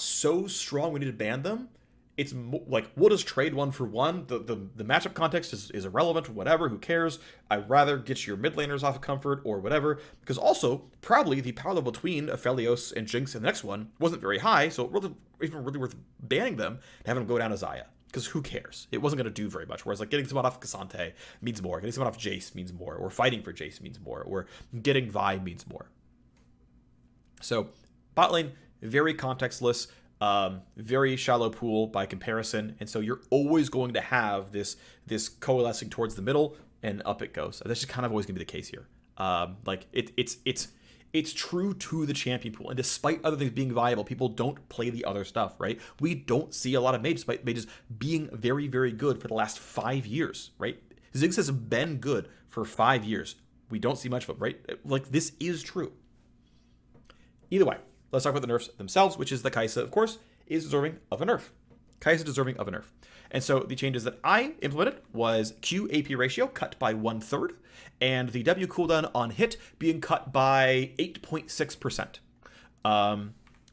[SPEAKER 1] so strong we need to ban them. It's like, we'll just trade 1 for 1. The matchup context is irrelevant, whatever, who cares? I'd rather get your mid laners off of comfort or whatever, because also, probably the power level between Aphelios and Jinx in the next one wasn't very high, so it wasn't even really worth banning them and having them go down to Xayah, because who cares? It wasn't going to do very much, whereas like getting someone off Cassante means more, getting someone off Jace means more, or fighting for Jace means more, or getting Vi means more. So, bot lane, very contextless, very shallow pool by comparison, and so you're always going to have this coalescing towards the middle, and up it goes. That's just kind of always going to be the case here. Like it's true to the champion pool, and despite other things being viable, people don't play the other stuff, right? We don't see a lot of mages, despite mages being very, very good for the last 5 years, right? Ziggs has been good for 5 years. We don't see much of it, right? Like, this is true. Either way, let's talk about the nerfs themselves, which is that Kaisa, of course, is deserving of a nerf. Kaisa deserving of a nerf. And so the changes that I implemented was Q AP ratio cut by 1/3, and the W cooldown on hit being cut by 8.6%.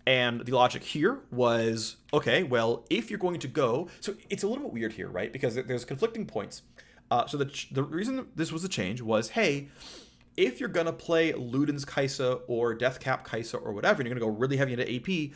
[SPEAKER 1] And the logic here was, okay, well, if you're going to go... So it's a little bit weird here, right? Because there's conflicting points. So the reason this was a change was, hey, if you're going to play Luden's Kaisa or Deathcap Kaisa or whatever, and you're going to go really heavy into AP,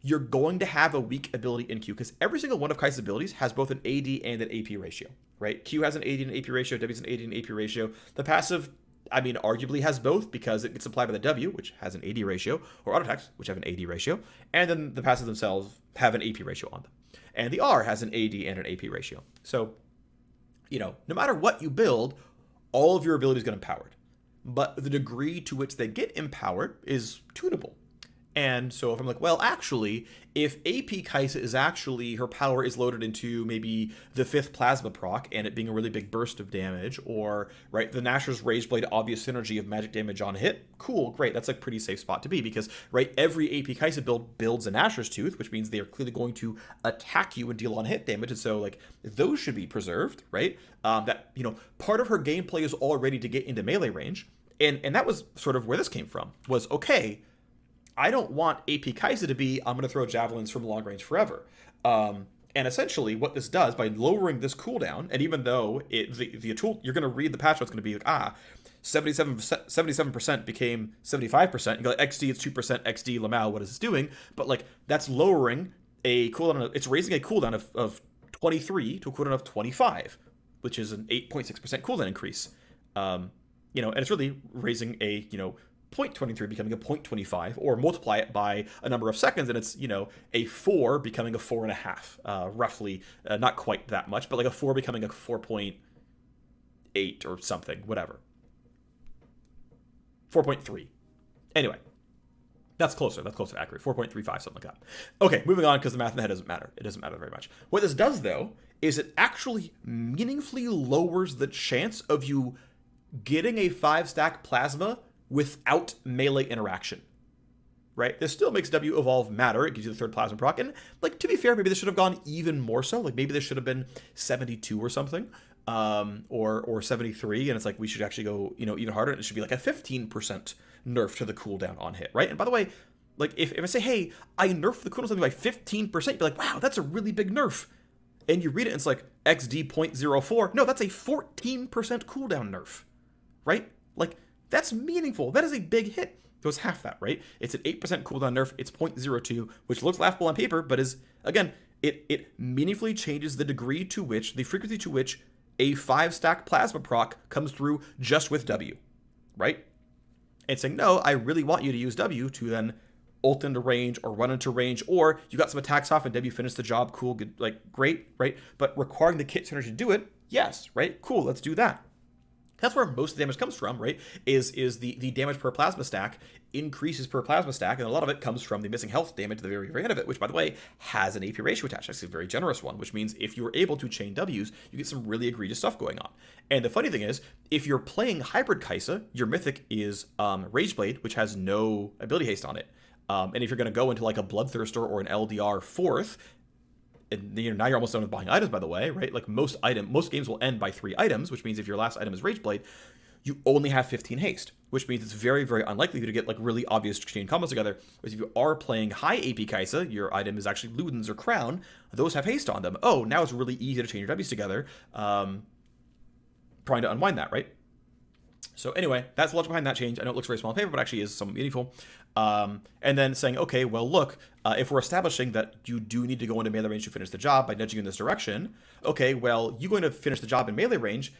[SPEAKER 1] you're going to have a weak ability in Q, because every single one of Kaisa's abilities has both an AD and an AP ratio, right? Q has an AD and an AP ratio, W has an AD and an AP ratio. The passive, I mean, arguably has both, because it gets applied by the W, which has an AD ratio, or AAtrox, which have an AD ratio, and then the passive themselves have an AP ratio on them. And the R has an AD and an AP ratio. So, you know, no matter what you build, all of your abilities get empowered. But the degree to which they get empowered is tunable. And so if I'm like, well, actually, if AP Kaisa is actually, her power is loaded into maybe the 5th plasma proc and it being a really big burst of damage, or, right, the Nashor's Rage Blade obvious synergy of magic damage on hit, cool, great, that's a pretty safe spot to be, because, right, every AP Kaisa build builds a Nashor's Tooth, which means they are clearly going to attack you and deal on hit damage, and so, like, those should be preserved, right? That, you know, part of her gameplay is already to get into melee range, and that was sort of where this came from, was, okay, I don't want AP Kaisa to be, I'm going to throw javelins from long range forever. And essentially what this does, by lowering this cooldown, and even though the tool, you're going to read the patch notes, it's going to be like, 77% became 75%. You go, like, XD, it's 2%, XD, Lamau, what is this doing? But, like, that's lowering a cooldown, it's raising a cooldown of 23 to a cooldown of 25, which is an 8.6% cooldown increase. You know, and it's really raising a, you know, 0.23 becoming a 0.25, or multiply it by a number of seconds, and it's, you know, a 4 becoming a 4.5, roughly, not quite that much, but like a 4 becoming a 4.8 or something, whatever. 4.3. Anyway, that's closer to accurate. 4.35, something like that. Okay, moving on, because the math in the head doesn't matter. It doesn't matter very much. What this does, though, is it actually meaningfully lowers the chance of you getting a 5-stack plasma without melee interaction, right? This still makes W evolve matter. It gives you the 3rd plasma proc, and, like, to be fair, maybe this should have gone even more so. Like, maybe this should have been 72 or something, or 73, and it's like, we should actually go, you know, even harder, and it should be like a 15% nerf to the cooldown on hit, right? And by the way, like, if I say, hey, I nerfed the cooldown something by 15%, you'd be like, wow, that's a really big nerf. And you read it, and it's like, XD 0.04. No, that's a 14% cooldown nerf, right? Like, that's meaningful. That is a big hit. It was half that, right? It's an 8% cooldown nerf. It's 0.02, which looks laughable on paper, but is, again, it meaningfully changes the degree to which, the frequency to which a 5-stack plasma proc comes through just with W, right? And saying, no, I really want you to use W to then ult into range or run into range, or you got some attacks off and W finished the job, cool, good, like, great, right? But requiring the kit synergy to do it, yes, right? Cool, let's do that. That's where most of the damage comes from, right? Is the damage per plasma stack increases per plasma stack, and a lot of it comes from the missing health damage at the very, very end of it, which, by the way, has an AP ratio attached. That's a very generous one, which means if you're able to chain Ws, you get some really egregious stuff going on. And the funny thing is, if you're playing hybrid Kaisa, your mythic is Rage Blade, which has no ability haste on it. And if you're going to go into like a Bloodthirster or an LDR fourth, and now you're almost done with buying items, by the way, right? Like most games will end by 3 items, which means if your last item is Rageblade, you only have 15 haste, which means it's very, very unlikely for you to get like really obvious chain combos together. Whereas if you are playing high AP Kaisa, your item is actually Ludens or Crown, those have haste on them. Oh, now it's really easy to chain your W's together, trying to unwind that, right? So anyway, that's the logic behind that change. I know it looks very small on paper, but actually is somewhat meaningful. And then saying, okay, well, look, if we're establishing that you do need to go into melee range to finish the job by nudging you in this direction, okay, well, you're going to finish the job in melee range.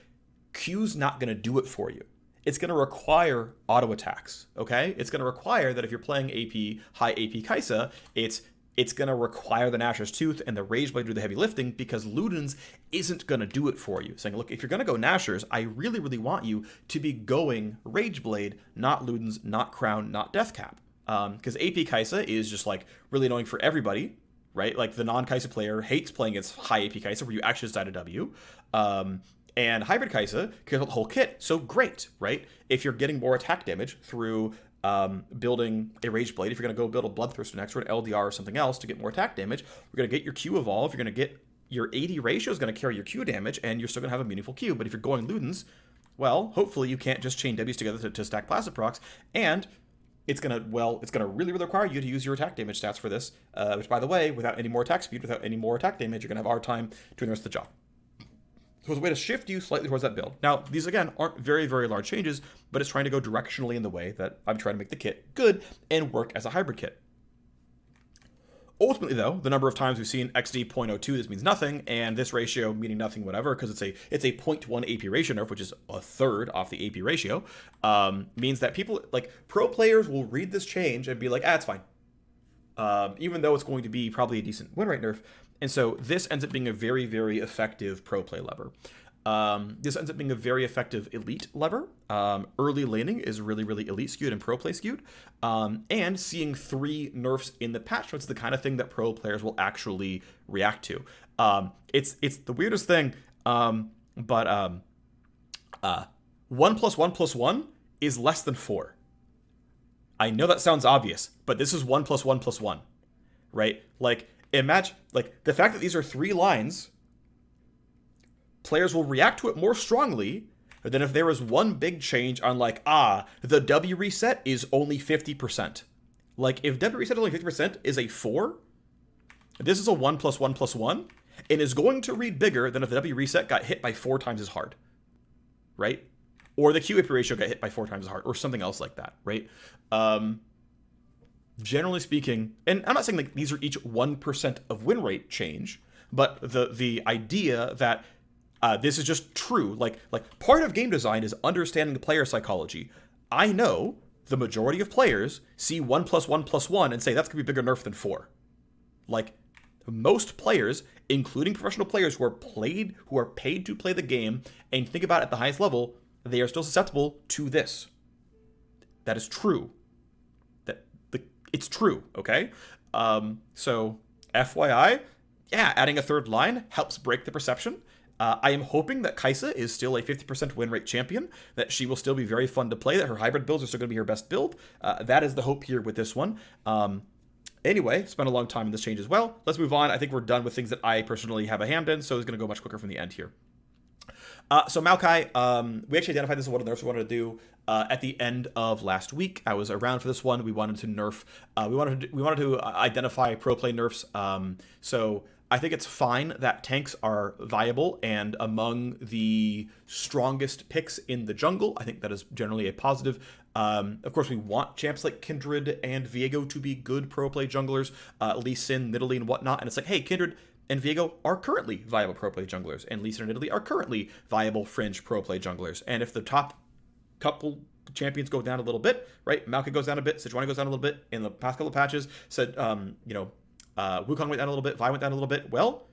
[SPEAKER 1] Q's not going to do it for you. It's going to require auto attacks, okay? It's going to require that if you're playing high AP Kaisa, it's going to require the Nashor's Tooth and the Rageblade to do the heavy lifting because Ludens isn't going to do it for you. Saying, look, if you're going to go Nashor's, I really, really want you to be going Rageblade, not Ludens, not Crown, not Deathcap. Because AP Kaisa is just like really annoying for everybody, right? Like the non-Kaisa player hates playing against high AP Kaisa where you actually just die to W. And hybrid Kaisa cares about the whole kit. So great, right? If you're getting more attack damage through building a Rageblade, if you're going to go build a Bloodthirster next or an LDR or something else to get more attack damage, we're going to get your Q evolve. You're going to get your AD ratio is going to carry your Q damage, and you're still going to have a meaningful Q. But if you're going Ludens, well, hopefully you can't just chain W's together to stack Placid Procs, and it's going to really, really require you to use your attack damage stats for this, which, by the way, without any more attack speed, without any more attack damage, you're going to have a hard time doing the rest of the job. So it's a way to shift you slightly towards that build. Now, these, again, aren't very, very large changes, but it's trying to go directionally in the way that I'm trying to make the kit good and work as a hybrid kit. Ultimately, though, the number of times we've seen XD 0.02, this means nothing, and this ratio meaning nothing, whatever, because it's a 0.1 AP ratio nerf, which is a third off the AP ratio, means that people, like, pro players will read this change and be like, it's fine. Even though it's going to be probably a decent win rate nerf. And so this ends up being a very, very effective pro play lever. This ends up being a very effective elite lever. Early laning is really, really elite skewed and pro play skewed. And seeing 3 nerfs in the patch notes is the kind of thing that pro players will actually react to. It's the weirdest thing, but 1 + 1 + 1 is less than 4. I know that sounds obvious, but this is 1 + 1 + 1, right? Like, imagine, like, the fact that these are 3 lines, players will react to it more strongly than if there was one big change on, like, the W reset is only 50%. Like, if W reset is only 50% is a 4, this is a 1 + 1 + 1, and is going to read bigger than if the W reset got hit by 4 times as hard, right? Or the Q AP ratio got hit by 4 times as hard, or something else like that, right? Generally speaking, and I'm not saying like these are each 1% of win rate change, but the idea that this is just true, like part of game design is understanding the player psychology. I know the majority of players see 1 + 1 + 1 and say that's gonna be a bigger nerf than 4. Like, most players, including professional players who are paid to play the game and think about it at the highest level, they are still susceptible to this. That is true. It's true, okay? So, FYI, adding a 3rd line helps break the perception. I am hoping that Kaisa is still a 50% win rate champion, that she will still be very fun to play, that her hybrid builds are still going to be her best build. That is the hope here with this one. Anyway, spent a long time in this change as well. Let's move on. I think we're done with things that I personally have a hand in, so it's going to go much quicker from the end here. So Maokai, we actually identified this as one of the nerfs we wanted to do at the end of last week. I was around for this one. We wanted to nerf. We wanted to identify pro play nerfs. So I think it's fine that tanks are viable and among the strongest picks in the jungle. I think that is generally a positive. Of course, we want champs like Kindred and Viego to be good pro play junglers. Lee Sin, Nidalee, and whatnot. And it's like, hey, Kindred and Viego are currently viable pro play junglers, and Lee Sin and Nidalee are currently viable fringe pro play junglers. And if the top couple champions go down a little bit, right? Maokai goes down a bit, Sejuani goes down a little bit. In the past couple of patches, said, Wukong went down a little bit, Vi went down a little bit. Well,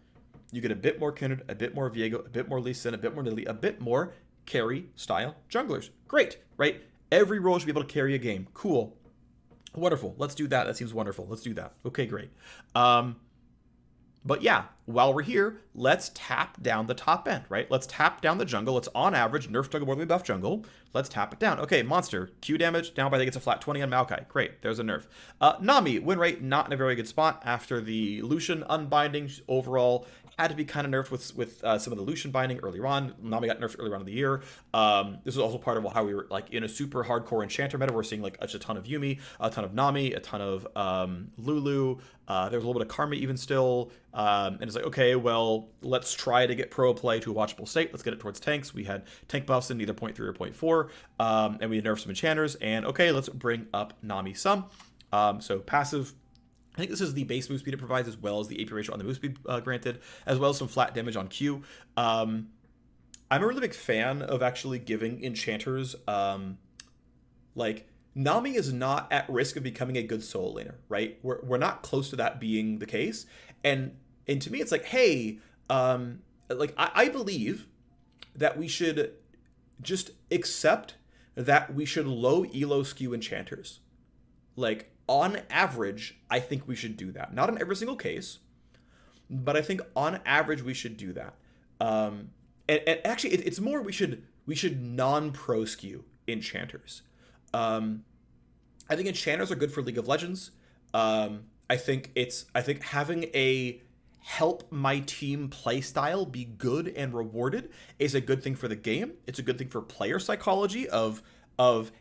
[SPEAKER 1] you get a bit more Kindred, a bit more Viego, a bit more Lee Sin, a bit more Nidalee, a bit more carry style junglers. Great, right? Every role should be able to carry a game. Cool. Wonderful. Let's do that. That seems wonderful. Let's do that. Okay, great. But yeah, while we're here, let's tap down the top end, right? Let's tap down the jungle. Let's on average nerf jungle more than we buff jungle. Let's tap it down. Okay, monster, Q damage, down by I think it's a flat 20 on Maokai. Great, there's a nerf. Nami, win rate, not in a very good spot after the Lucian unbinding. Overall, had to be kind of nerfed with some of the Lucian binding earlier on. Nami got nerfed earlier on in the year. This was also part of how we were like in a super hardcore enchanter meta. We're seeing like a ton of Yuumi, a ton of Nami, a ton of Lulu. There's a little bit of Karma even still. And it's like, okay, well, let's try to get pro play to a watchable state. Let's get it towards tanks. We had tank buffs in either 0.3 or 0.4. And we nerfed some enchanters. And okay, let's bring up Nami some. So passive. I think this is the base move speed it provides, as well as the AP ratio on the move speed granted, as well as some flat damage on Q. I'm a really big fan of actually giving enchanters, like, Nami is not at risk of becoming a good solo laner, right? We're not close to that being the case. And to me, it's like, hey, like, I believe that we should just accept that we should low elo skew enchanters. Like, on average, I think we should do that. Not in every single case, but I think on average we should do that. And actually, it's more we should non-pro skew enchanters. I think enchanters are good for League of Legends. I think having a help my team playstyle be good and rewarded is a good thing for the game. It's a good thing for player psychology of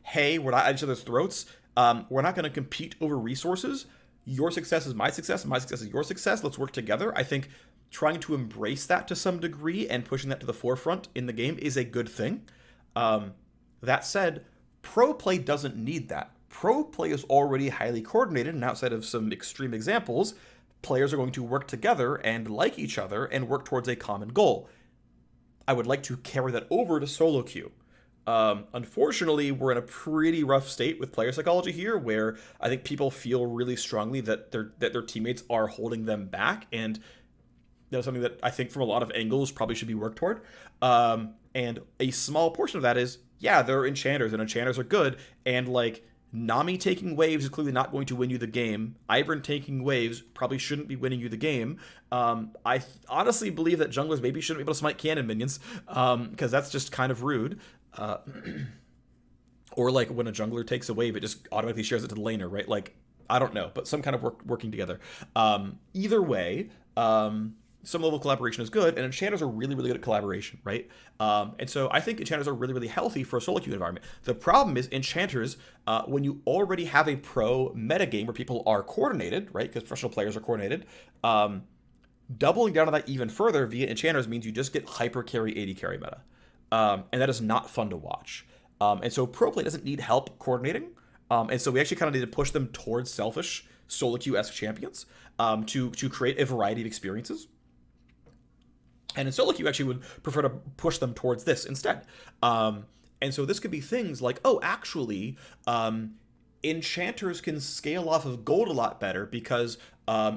[SPEAKER 1] hey, we're not at each other's throats. We're not going to compete over resources. Your success is my success. My success is your success. Let's work together. I think trying to embrace that to some degree and pushing that to the forefront in the game is a good thing. That said, pro play doesn't need that. Pro play is already highly coordinated, and outside of some extreme examples, players are going to work together and like each other and work towards a common goal. I would like to carry that over to solo queue. Unfortunately, we're in a pretty rough state with player psychology here, where I think people feel really strongly that their teammates are holding them back, and something that I think from a lot of angles probably should be worked toward. And a small portion of that is, yeah, there are enchanters, and enchanters are good, and like Nami taking waves is clearly not going to win you the game. Ivern taking waves probably shouldn't be winning you the game. I honestly believe that junglers maybe shouldn't be able to smite cannon minions, because that's just kind of rude. Or like when a jungler takes a wave, it just automatically shares it to the laner, right? Like, I don't know, but some kind of working together. Either way, some level of collaboration is good, and enchanters are really, really good at collaboration, right? And so I think enchanters are really, really healthy for a solo queue environment. The problem is enchanters, when you already have a pro metagame where people are coordinated, right? Because professional players are coordinated, doubling down on that even further via enchanters means you just get hyper carry, AD carry meta. And that is not fun to watch. And so pro play doesn't need help coordinating. And so we actually kind of need to push them towards selfish solo queue-esque champions to create a variety of experiences. And in solo queue, actually would prefer to push them towards this instead. And so this could be things like, oh, actually, enchanters can scale off of gold a lot better because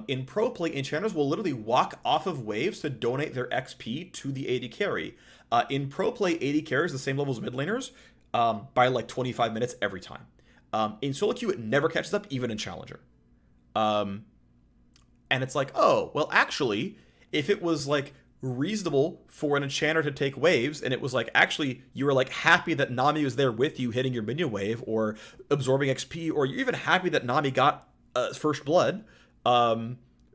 [SPEAKER 1] in pro play, enchanters will literally walk off of waves to donate their XP to the AD carry. In pro play, AD carries the same level as mid laners by like 25 minutes every time. In solo queue, it never catches up, even in challenger. And it's like, oh, well, actually, if it was like reasonable for an enchanter to take waves, and it was like, actually, you were like happy that Nami was there with you hitting your minion wave or absorbing XP, or you're even happy that Nami got first blood,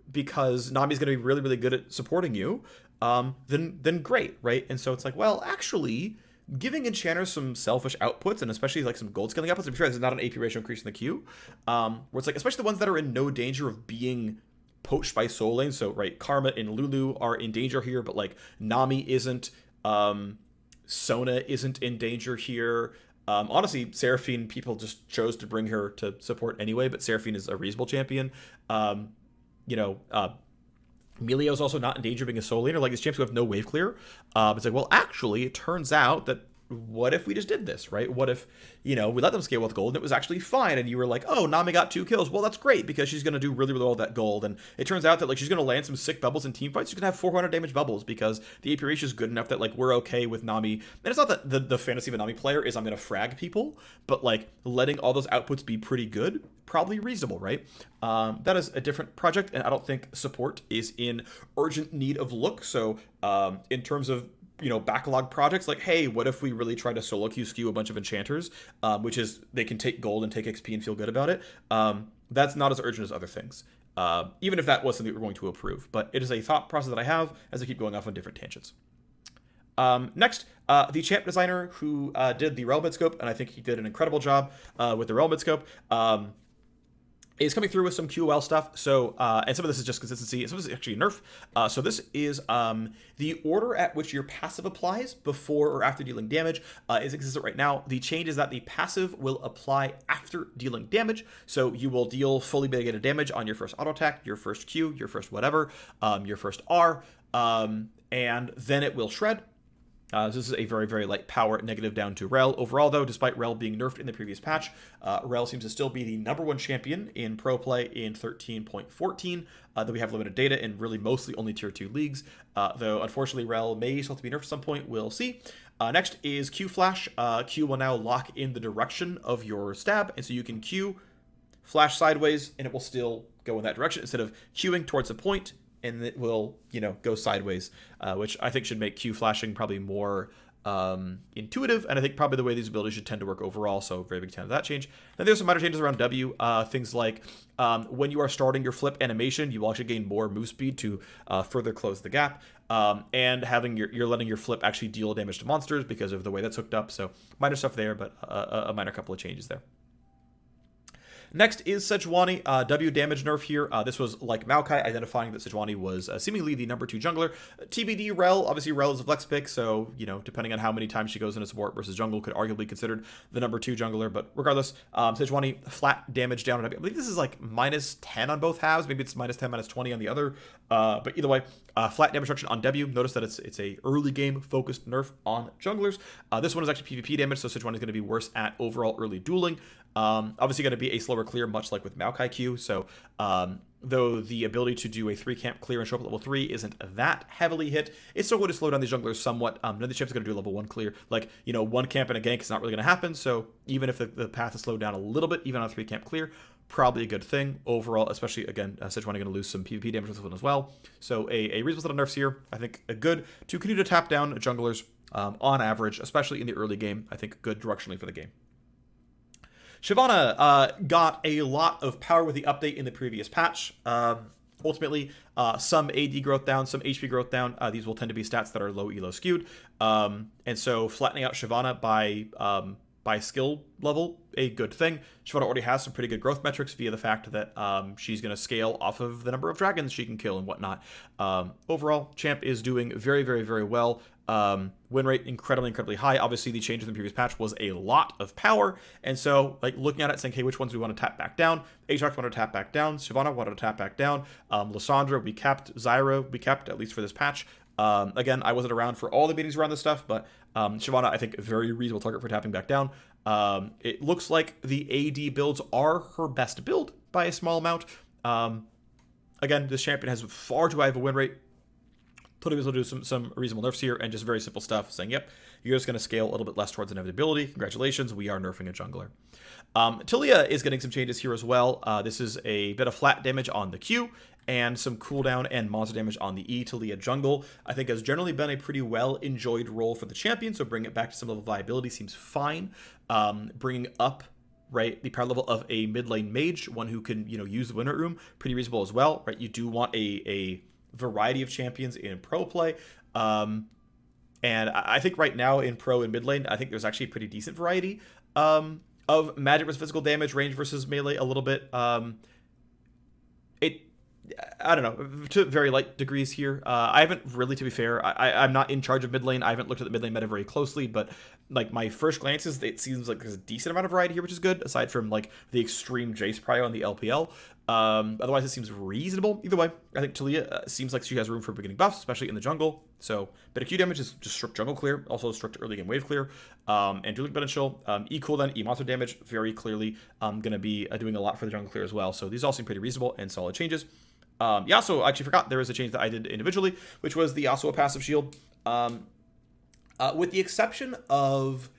[SPEAKER 1] because Nami's going to be really, really good at supporting you, then great, right? And so it's like, well, actually, giving enchanters some selfish outputs, and especially like some gold scaling outputs, to be fair, this is not an AP ratio increase in the queue, where it's like, especially the ones that are in no danger of being poached by soul lane. So, right, Karma and Lulu are in danger here, but like Nami isn't, Sona isn't in danger here. Honestly, Seraphine, people just chose to bring her to support anyway, but Seraphine is a reasonable champion. Emilio is also not in danger of being a soul laner. Like, these champs who have no wave clear. It's like, well, actually, it turns out that what if we just did this, right? What if, we let them scale with gold and it was actually fine, and you were like, oh, Nami got 2 kills. Well, that's great because she's going to do really, really well with that gold. And it turns out that like she's going to land some sick bubbles in team fights. She's going to have 400 damage bubbles because the AP ratio is good enough that like we're okay with Nami. And it's not that the fantasy of a Nami player is I'm going to frag people, but like letting all those outputs be pretty good probably reasonable, right? That is a different project, and I don't think support is in urgent need of look. So in terms of backlog projects, like, hey, what if we really try to solo queue skew a bunch of enchanters, which is they can take gold and take XP and feel good about it. That's not as urgent as other things. Even if that was something we're going to approve. But it is a thought process that I have as I keep going off on different tangents. Next, the champ designer who did the Rell midscope, and I think he did an incredible job with the Rell midscope, is coming through with some QOL stuff. So, and some of this is just consistency, and some of this is actually a nerf. So this is the order at which your passive applies before or after dealing damage is consistent right now. The change is that the passive will apply after dealing damage. So you will deal fully mitigated damage on your first auto attack, your first Q, your first whatever, your first R, and then it will shred. So this is a very, very light power, negative down to Rell. Overall, though, despite Rell being nerfed in the previous patch, Rell seems to still be the #1 champion in pro play in 13.14. Though we have limited data in really mostly only tier 2 leagues. Though, unfortunately, Rell may still have to be nerfed at some point. We'll see. Next is Q Flash. Q will now lock in the direction of your stab, and so you can Q, flash sideways, and it will still go in that direction instead of queuing towards a point, and it will, go sideways, which I think should make Q flashing probably more intuitive, and I think probably the way these abilities should tend to work overall, so very big fan of that change. Then there's some minor changes around W, things like when you are starting your flip animation, you will actually gain more move speed to further close the gap, and having you're letting your flip actually deal damage to monsters because of the way that's hooked up, so minor stuff there, but a minor couple of changes there. Next is Sejuani, W damage nerf here. This was like Maokai, identifying that Sejuani was seemingly the #2 jungler. TBD Rell, obviously Rell is a flex pick, so, depending on how many times she goes into support versus jungle, could arguably be considered the #2 jungler, but regardless, Sejuani flat damage down on W. I believe this is like -10 on both halves, maybe it's -10, -20 on the other, but either way, flat damage reduction on W. Notice that it's a early game focused nerf on junglers. This one is actually PvP damage, so Sejuani is going to be worse at overall early dueling. Obviously going to be a slower clear, much like with Maokai Q, so though the ability to do a 3-camp clear and show up at level 3 isn't that heavily hit, it's still going to slow down these junglers somewhat. None of the champs are going to do level 1 clear. Like, 1 camp and a gank is not really going to happen, so even if the path is slowed down a little bit, even on a 3-camp clear, probably a good thing overall, especially, again, Sejuani going to lose some PvP damage with this one as well. So a reasonable set of nerfs here. I think a good to continue to tap down junglers on average, especially in the early game. I think good directionally for the game. Shyvana got a lot of power with the update in the previous patch. Ultimately, some AD growth down, some HP growth down. These will tend to be stats that are low elo skewed. And so flattening out Shyvana by skill level, a good thing. Shyvana already has some pretty good growth metrics via the fact that she's going to scale off of the number of dragons she can kill and whatnot. Overall, champ is doing very, very, very well. Win rate incredibly high. Obviously, the change in the previous patch was a lot of power, and so like looking at it, saying, hey, which ones do we want to tap back down? AAtrox wanted to tap back down. Shyvana wanted to tap back down. Lissandra we kept. Zyra we kept, at least for this patch. Again, I wasn't around for all the meetings around this stuff, but Shyvana, I think, a very reasonable target for tapping back down. It looks like the AD builds are her best build by a small amount. Again, this champion has far too high of a win rate. Totally able to do some reasonable nerfs here, and just very simple stuff, saying, yep, you're just going to scale a little bit less towards inevitability. Congratulations, we are nerfing a jungler. Taliyah is getting some changes here as well. This is a bit of flat damage on the Q, and some cooldown and monster damage on the E. Taliyah jungle, I think, has generally been a pretty well-enjoyed role for the champion, so bringing it back to some level of viability seems fine. Bringing up the power level of a mid lane mage, one who can, use the win rate room, pretty reasonable as well, right? You do want a variety of champions in pro play, and I think right now in pro and mid lane, I think there's actually a pretty decent variety of magic versus physical damage, range versus melee a little bit. I don't know, to very light degrees here. I haven't really, to be fair, I'm not in charge of mid lane. I haven't looked at the mid lane meta very closely, but like my first glances, it seems like there's a decent amount of variety here, which is good, aside from like the extreme Jace prio on the LPL. Otherwise, it seems reasonable. Either way, I think Taliyah seems like she has room for beginning buffs, especially in the jungle. So, bit of Q damage is just strict jungle clear, also strict early game wave clear, and dueling potential. E cooldown, E monster damage, very clearly going to be doing a lot for the jungle clear as well. So these all seem pretty reasonable and solid changes. Yasuo, I actually forgot there was a change that I did individually, which was the Yasuo passive shield. With the exception of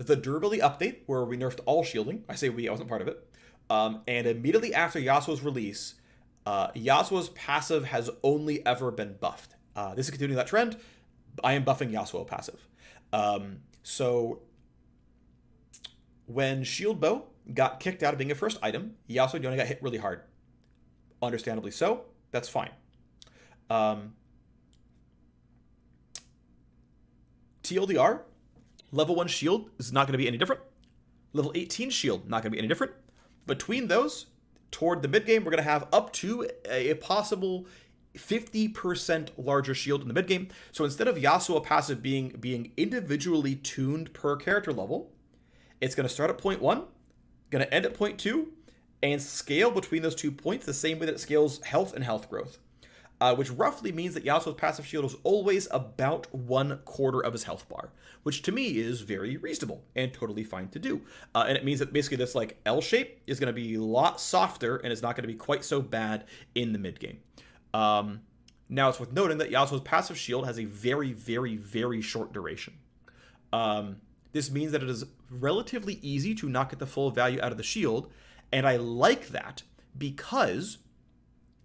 [SPEAKER 1] the durability update, where we nerfed all shielding. I say we, I wasn't part of it. And immediately after Yasuo's release, Yasuo's passive has only ever been buffed. This is continuing that trend. I am buffing Yasuo passive. So when Shield Bow got kicked out of being a first item, Yasuo and Yone got hit really hard. Understandably so. That's fine. TLDR, level 1 shield is not going to be any different. Level 18 shield, not going to be any different. Between those, toward the mid game, we're going to have up to a possible 50% larger shield in the mid game. So instead of Yasuo passive being individually tuned per character level, it's going to start at point 1, going to end at point 2, and scale between those 2 points the same way that it scales health and health growth. Which roughly means that Yasuo's passive shield is always about 1/4 of his health bar, which to me is very reasonable and totally fine to do. And it means that basically this like L shape is going to be a lot softer and is not going to be quite so bad in the mid game. Now it's worth noting that Yasuo's passive shield has a very, very, very short duration. This means that it is relatively easy to not get the full value out of the shield, and I like that because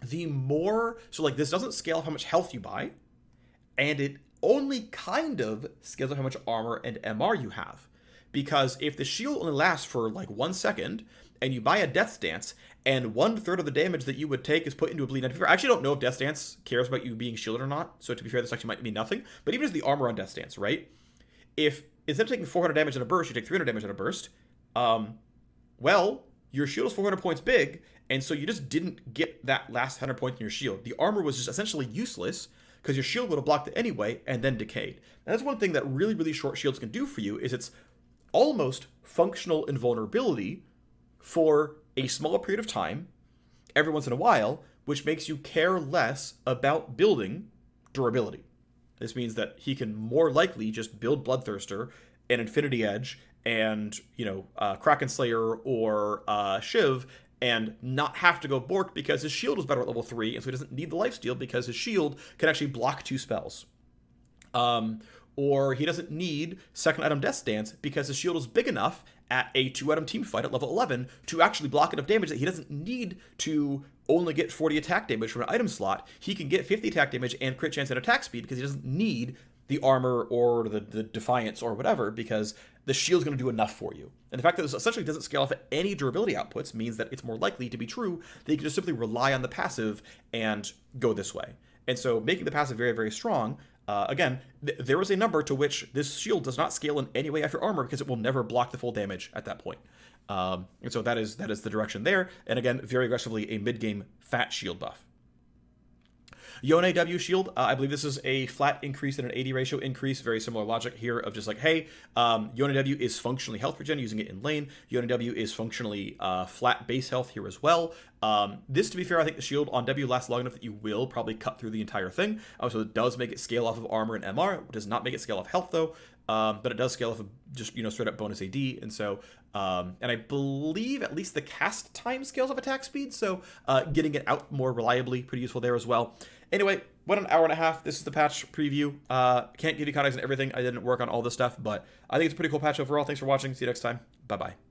[SPEAKER 1] the more, so like this doesn't scale up how much health you buy, and it only kind of scales up how much armor and MR you have. Because if the shield only lasts for like 1 second, and you buy a Death Dance, and 1/3 of the damage that you would take is put into a bleed. I actually don't know if Death Dance cares about you being shielded or not, so to be fair, this actually might mean nothing. But even just the armor on Death Dance, right? If instead of taking 400 damage in a burst, you take 300 damage in a burst, well, your shield is 400 points big, and so you just didn't get that last 100 points in your shield. The armor was just essentially useless because your shield would have blocked it anyway and then decayed. And that's one thing that really, really short shields can do for you is it's almost functional invulnerability for a small period of time, every once in a while, which makes you care less about building durability. This means that he can more likely just build Bloodthirster and Infinity Edge and, Kraken Slayer or Shyv and not have to go Bork because his shield is better at level 3, and so he doesn't need the lifesteal because his shield can actually block 2 spells. Or he doesn't need second item Death Dance because his shield is big enough at a 2-item team fight at level 11 to actually block enough damage that he doesn't need to only get 40 attack damage from an item slot. He can get 50 attack damage and crit chance and attack speed because he doesn't need the armor or the Defiance or whatever, because the shield's going to do enough for you. And the fact that this essentially doesn't scale off at any durability outputs means that it's more likely to be true that you can just simply rely on the passive and go this way. And so making the passive very, very strong, again, there is a number to which this shield does not scale in any way after armor because it will never block the full damage at that point. And so that is the direction there. And again, very aggressively a mid-game fat shield buff. Yone W shield, I believe this is a flat increase and an AD ratio increase. Very similar logic here of just like, hey, Yone W is functionally health regen using it in lane. Yone W is functionally flat base health here as well. This, to be fair, I think the shield on W lasts long enough that you will probably cut through the entire thing. So it does make it scale off of armor and MR. It does not make it scale off health though. But it does scale off of just, straight up bonus AD. And so, and I believe at least the cast time scales off attack speed. So getting it out more reliably, pretty useful there as well. Anyway, went an hour and a half. This is the patch preview. Can't give you context on everything. I didn't work on all this stuff, but I think it's a pretty cool patch overall. Thanks for watching. See you next time. Bye-bye.